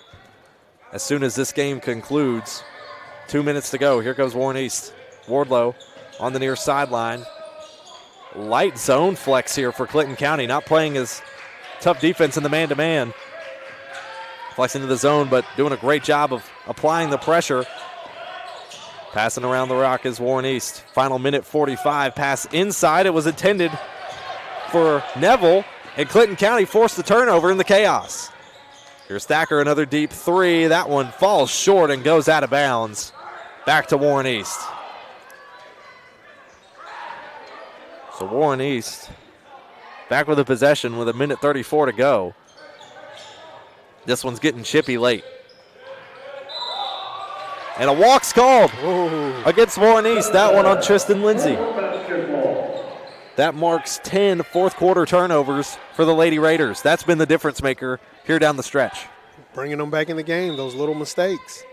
As soon as this game concludes, 2 minutes to go. Here goes Warren East. Wardlow on the near sideline. Light zone flex here for Clinton County. Not playing as tough defense in the man-to-man. Flexing to the zone, but doing a great job of applying the pressure. Passing around the rock is Warren East. Final minute 45. Pass inside. It was intended for Neville, and Clinton County forced the turnover in the chaos. Here's Thacker, another deep 3. That one falls short and goes out of bounds. Back to Warren East. So Warren East back with a possession with 1:34 to go. This one's getting chippy late. And a walk's called against Warren East. That one on Tristan Lindsay. That marks 10 fourth quarter turnovers for the Lady Raiders. That's been the difference maker here down the stretch. Bringing them back in the game, those little mistakes.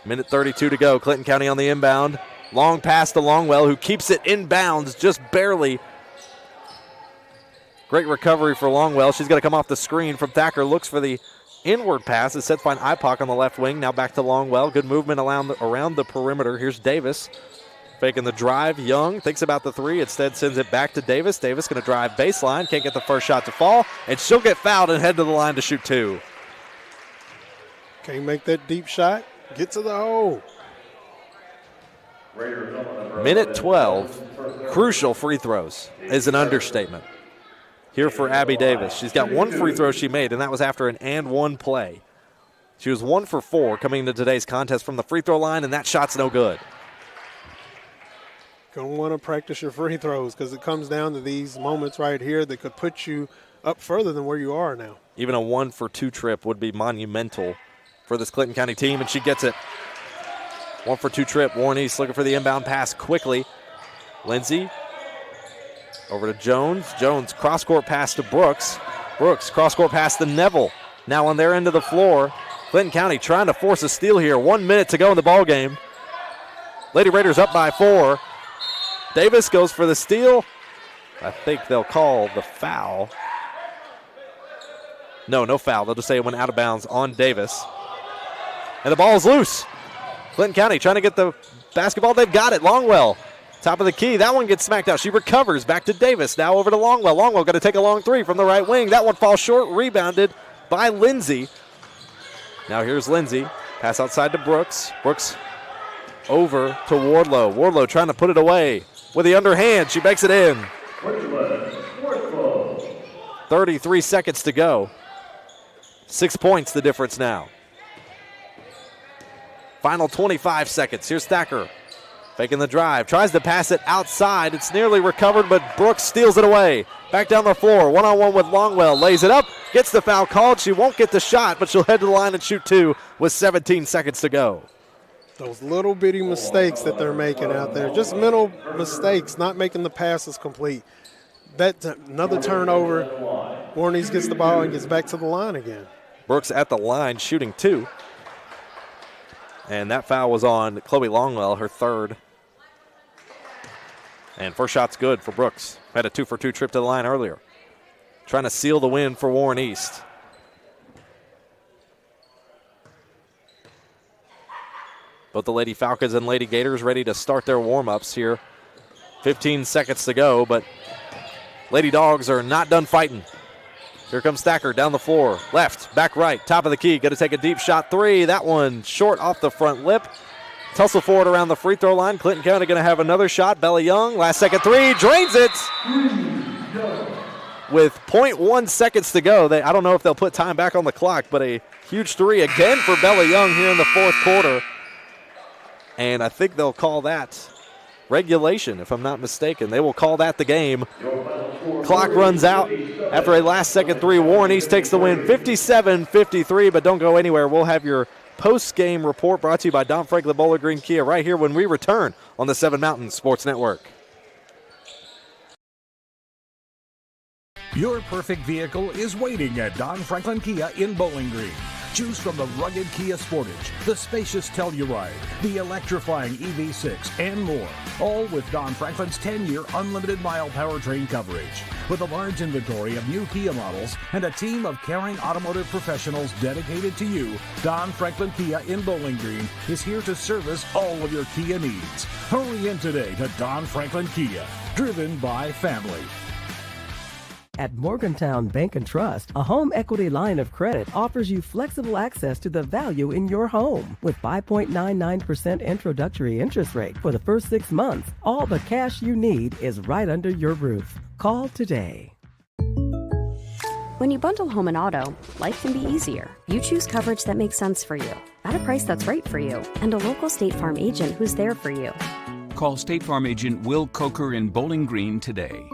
1:32 to go. Clinton County on the inbound. Long pass to Longwell, who keeps it inbounds just barely. Great recovery for Longwell. She's going to come off the screen from Thacker. Looks for the inward pass. It's set to find Ipock on the left wing. Now back to Longwell. Good movement around the perimeter. Here's Davis. Faking the drive. Young thinks about the three. Instead sends it back to Davis. Davis going to drive baseline. Can't get the first shot to fall. And she'll get fouled and head to the line to shoot two. Can't make that deep shot. Get to the hole. Minute 12. Crucial free throws is an understatement. Here for Abby Davis. She's got one free throw she made, and that was after an and one play. She was 1 for 4 coming into today's contest from the free throw line, and that shot's no good. Going to want to practice your free throws because it comes down to these moments right here that could put you up further than where you are now. Even a 1 for 2 trip would be monumental for this Clinton County team, and she gets it. 1 for 2 trip. Warren East looking for the inbound pass quickly. Lindsay over to Jones. Jones cross-court pass to Brooks. Brooks cross-court pass to Neville. Now on their end of the floor. Clinton County trying to force a steal here. 1 minute to go in the ball game. Lady Raiders up by 4. Davis goes for the steal. I think they'll call the foul. No foul. They'll just say it went out of bounds on Davis. And the ball is loose. Clinton County trying to get the basketball. They've got it. Longwell, top of the key. That one gets smacked out. She recovers. Back to Davis. Now over to Longwell. Longwell going to take a long three from the right wing. That one falls short. Rebounded by Lindsay. Now here's Lindsay. Pass outside to Brooks. Brooks over to Wardlow. Wardlow trying to put it away with the underhand. She makes it in. 33 seconds to go. 6 points the difference now. Final 25 seconds. Here's Thacker. Faking the drive. Tries to pass it outside. It's nearly recovered, but Brooks steals it away. Back down the floor. One-on-one with Longwell. Lays it up. Gets the foul called. She won't get the shot, but she'll head to the line and shoot two with 17 seconds to go. Those little bitty mistakes that they're making out there. Just mental mistakes, not making the passes complete. That's another turnover. Warren East gets the ball and gets back to the line again. Brooks at the line shooting two. And that foul was on Chloe Longwell, her third. And first shot's good for Brooks. Had a 2 for 2 trip to the line earlier. Trying to seal the win for Warren East. Both the Lady Falcons and Lady Gators ready to start their warm-ups here. 15 seconds to go, but Lady Dogs are not done fighting. Here comes Thacker down the floor. Left, back right, top of the key. Going to take a deep shot three. That one short off the front lip. Tussle forward around the free throw line. Clinton County going to have another shot. Bella Young, last second three, drains it. With 0.1 seconds to go. I don't know if they'll put time back on the clock, but a huge three again for Bella Young here in the fourth quarter. And I think they'll call that regulation, if I'm not mistaken. They will call that the game. Clock runs out after a last second three. Warren East takes the win 57-53, but don't go anywhere. We'll have your post-game report brought to you by Don Franklin Bowling Green Kia right here when we return on the 7 Mountain Sports Network. Your perfect vehicle is waiting at Don Franklin Kia in Bowling Green. Choose from the rugged Kia Sportage, the spacious Telluride, the electrifying EV6, and more. All with Don Franklin's 10-year unlimited mile powertrain coverage. With a large inventory of new Kia models and a team of caring automotive professionals dedicated to you, Don Franklin Kia in Bowling Green is here to service all of your Kia needs. Hurry in today to Don Franklin Kia, driven by family. At Morgantown Bank and Trust, a home equity line of credit offers you flexible access to the value in your home. With 5.99% introductory interest rate for the first 6 months, all the cash you need is right under your roof. Call today. When you bundle home and auto, life can be easier. You choose coverage that makes sense for you, at a price that's right for you, and a local State Farm agent who's there for you. Call State Farm agent Will Coker in Bowling Green today.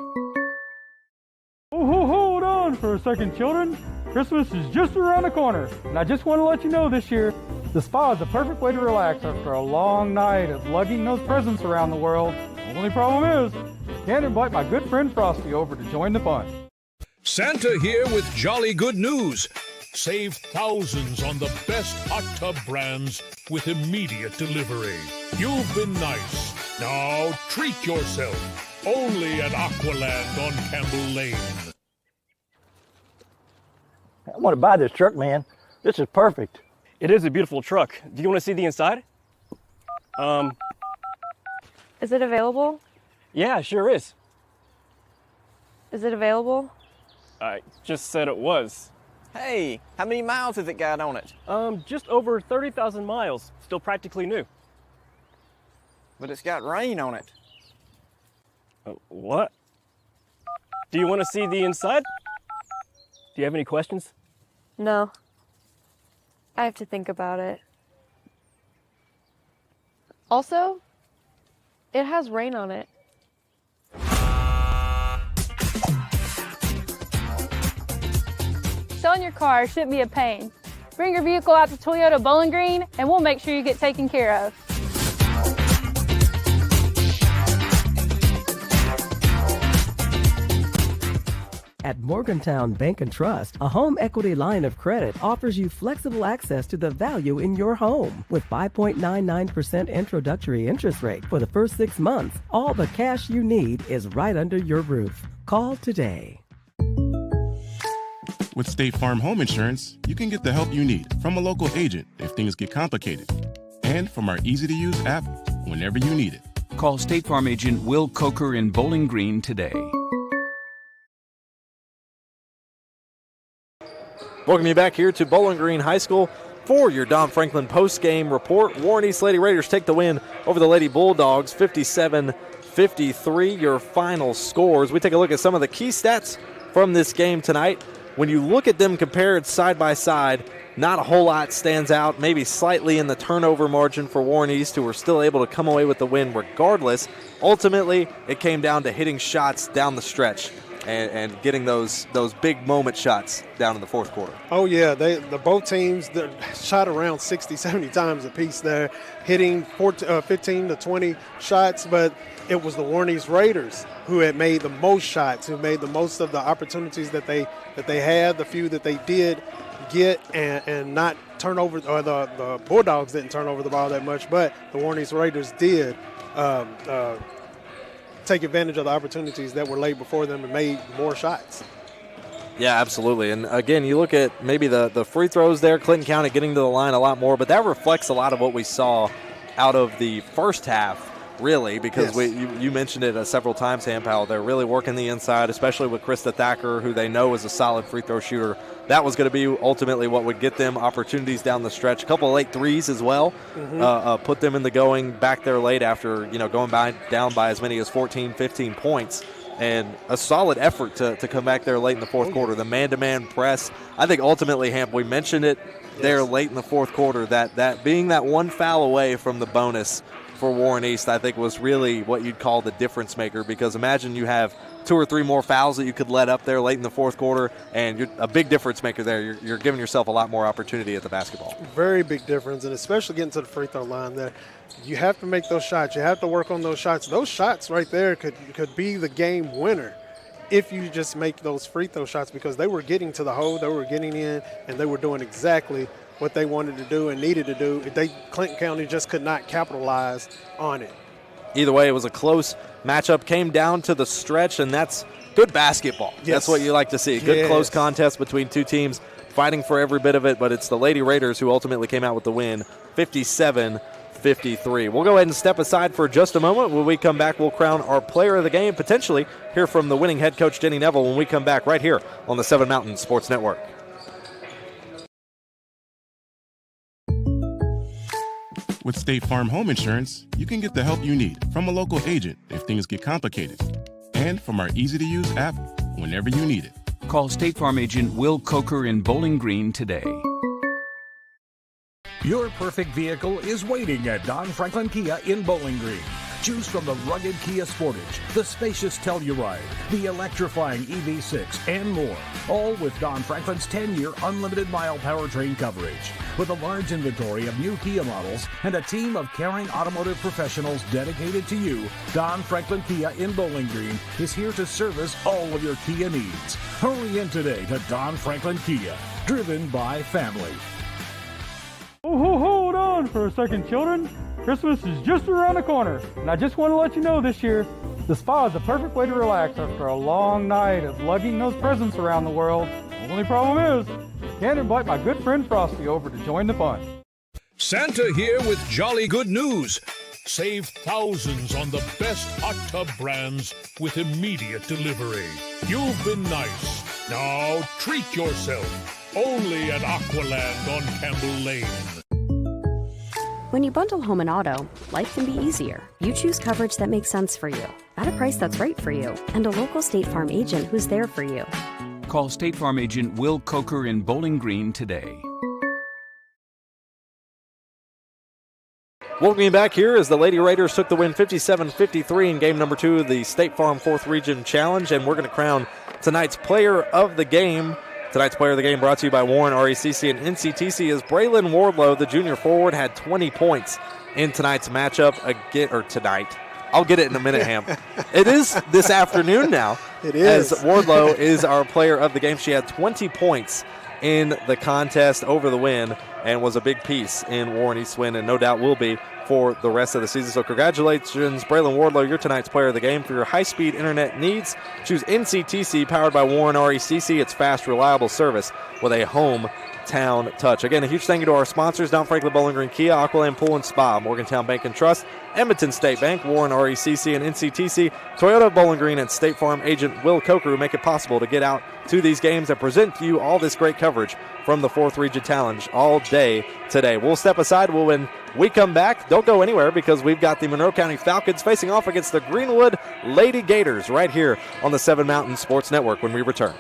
Oh, hold on for a second, children. Christmas is just around the corner, and I just want to let you know this year, the spa is the perfect way to relax after a long night of lugging those presents around the world. Only problem is, can't invite my good friend Frosty over to join the fun. Santa here with jolly good news. Save thousands on the best hot tub brands with immediate delivery. You've been nice. Now treat yourself. Only at Aqualand on Campbell Lane. I want to buy this truck, man. This is perfect. It is a beautiful truck. Do you want to see the inside? Is it available? Yeah, sure is. Is it available? I just said it was. Hey, how many miles has it got on it? Just over 30,000 miles. Still practically new. But it's got rain on it. What? Do you want to see the inside? Do you have any questions? No. I have to think about it. Also, it has rain on it. Selling your car shouldn't be a pain. Bring your vehicle out to Toyota Bowling Green and we'll make sure you get taken care of. At Morgantown Bank and Trust, a home equity line of credit offers you flexible access to the value in your home. With 5.99% introductory interest rate for the first 6 months, all the cash you need is right under your roof. Call today. With State Farm Home Insurance, you can get the help you need from a local agent if things get complicated, and from our easy-to-use app whenever you need it. Call State Farm agent Will Coker in Bowling Green today. Welcome you back here to Bowling Green High School for your Don Franklin post-game report. Warren East Lady Raiders take the win over the Lady Bulldogs, 57-53, your final scores. We take a look at some of the key stats from this game tonight. When you look at them compared side by side, not a whole lot stands out, maybe slightly in the turnover margin for Warren East, who were still able to come away with the win regardless. Ultimately, it came down to hitting shots down the stretch and getting those big moment shots down in the fourth quarter. Oh, yeah. Both teams shot around 60, 70 times apiece there, hitting 15 to 20 shots, but it was the Warren East Raiders who had made the most shots, who made the most of the opportunities that they had, the few that they did get, and not turn over, or the Bulldogs didn't turn over the ball that much, but the Warren East Raiders did take advantage of the opportunities that were laid before them and made more shots. Yeah, absolutely. And again, you look at maybe the free throws there, Clinton County getting to the line a lot more, but that reflects a lot of what we saw out of the first half, really, because you mentioned it several times, Ham Powell. They're really working the inside, especially with Krista Thacker, who they know is a solid free throw shooter. That was going to be ultimately what would get them opportunities down the stretch. A couple of late threes as well, put them in the going back there late after going down by as many as 14, 15 points. And a solid effort to come back there late in the fourth quarter. The man-to-man press, I think ultimately, Hamp, we mentioned it there late in the fourth quarter, that being that one foul away from the bonus for Warren East, I think was really what you'd call the difference maker, because imagine you have 2 or 3 more fouls that you could let up there late in the fourth quarter, and you're a big difference maker there. You're giving yourself a lot more opportunity at the basketball. Very big difference, and especially getting to the free throw line there. You have to make those shots. You have to work on those shots. Those shots right there could be the game winner if you just make those free throw shots, because they were getting to the hole, they were getting in, and they were doing exactly what they wanted to do and needed to do. Clinton County just could not capitalize on it. Either way, it was a close matchup. Came down to the stretch, and that's good basketball. Yes. That's what you like to see. Good close contest between two teams fighting for every bit of it, but it's the Lady Raiders who ultimately came out with the win, 57-53. We'll go ahead and step aside for just a moment. When we come back, we'll crown our player of the game, potentially hear from the winning head coach, Jenny Neville, when we come back right here on the Seven Mountain Sports Network. With State Farm Home Insurance, you can get the help you need from a local agent if things get complicated, and from our easy-to-use app whenever you need it. Call State Farm agent Will Coker in Bowling Green today. Your perfect vehicle is waiting at Don Franklin Kia in Bowling Green. Choose from the rugged Kia Sportage, the spacious Telluride, the electrifying EV6, and more. All with Don Franklin's 10-year unlimited mile powertrain coverage. With a large inventory of new Kia models and a team of caring automotive professionals dedicated to you, Don Franklin Kia in Bowling Green is here to service all of your Kia needs. Hurry in today to Don Franklin Kia, driven by family. Oh, hold on for a second, children. Christmas is just around the corner, and I just want to let you know this year, The spa is the perfect way to relax after a long night of lugging those presents around the world. Only problem is, I can't invite my good friend Frosty over to join the fun. Santa here with jolly good news. Save thousands on the best hot tub brands with immediate delivery. You've been nice. Now treat yourself. Only at Aqualand on Campbell Lane. When you bundle home and auto, life can be easier. You choose coverage that makes sense for you, at a price that's right for you, and a local State Farm agent who's there for you. Call State Farm agent Will Coker in Bowling Green today. Welcome you back here as the Lady Raiders took the win 57-53 in game number 2 of the State Farm 4th Region Challenge, and we're going to crown tonight's player of the game. Tonight's player of the game brought to you by Warren RECC and NCTC as Braylon Wardlow, the junior forward, had 20 points in tonight's matchup. Tonight. I'll get it in a minute, Ham. It is this afternoon now. It is. As Wardlow is our player of the game. She had 20 points in the contest over the win and was a big piece in Warren East's win, and no doubt will be for the rest of the season. So congratulations, Braylon Wardlow. You're tonight's player of the game. For your high-speed internet needs, choose NCTC, powered by Warren RECC. It's fast, reliable service with a hometown touch. Again, a huge thank you to our sponsors, Don Franklin Bowling Green Kia, Aqualand Pool and Spa, Morgantown Bank and Trust, Edmonton State Bank, Warren RECC and NCTC, Toyota Bowling Green, and State Farm agent Will Coker, who make it possible to get out to these games and present to you all this great coverage from the 4th Region Challenge all day today. We'll step aside. When we come back, don't go anywhere, because we've got the Monroe County Falcons facing off against the Greenwood Lady Gators right here on the 7 Mountain Sports Network when we return.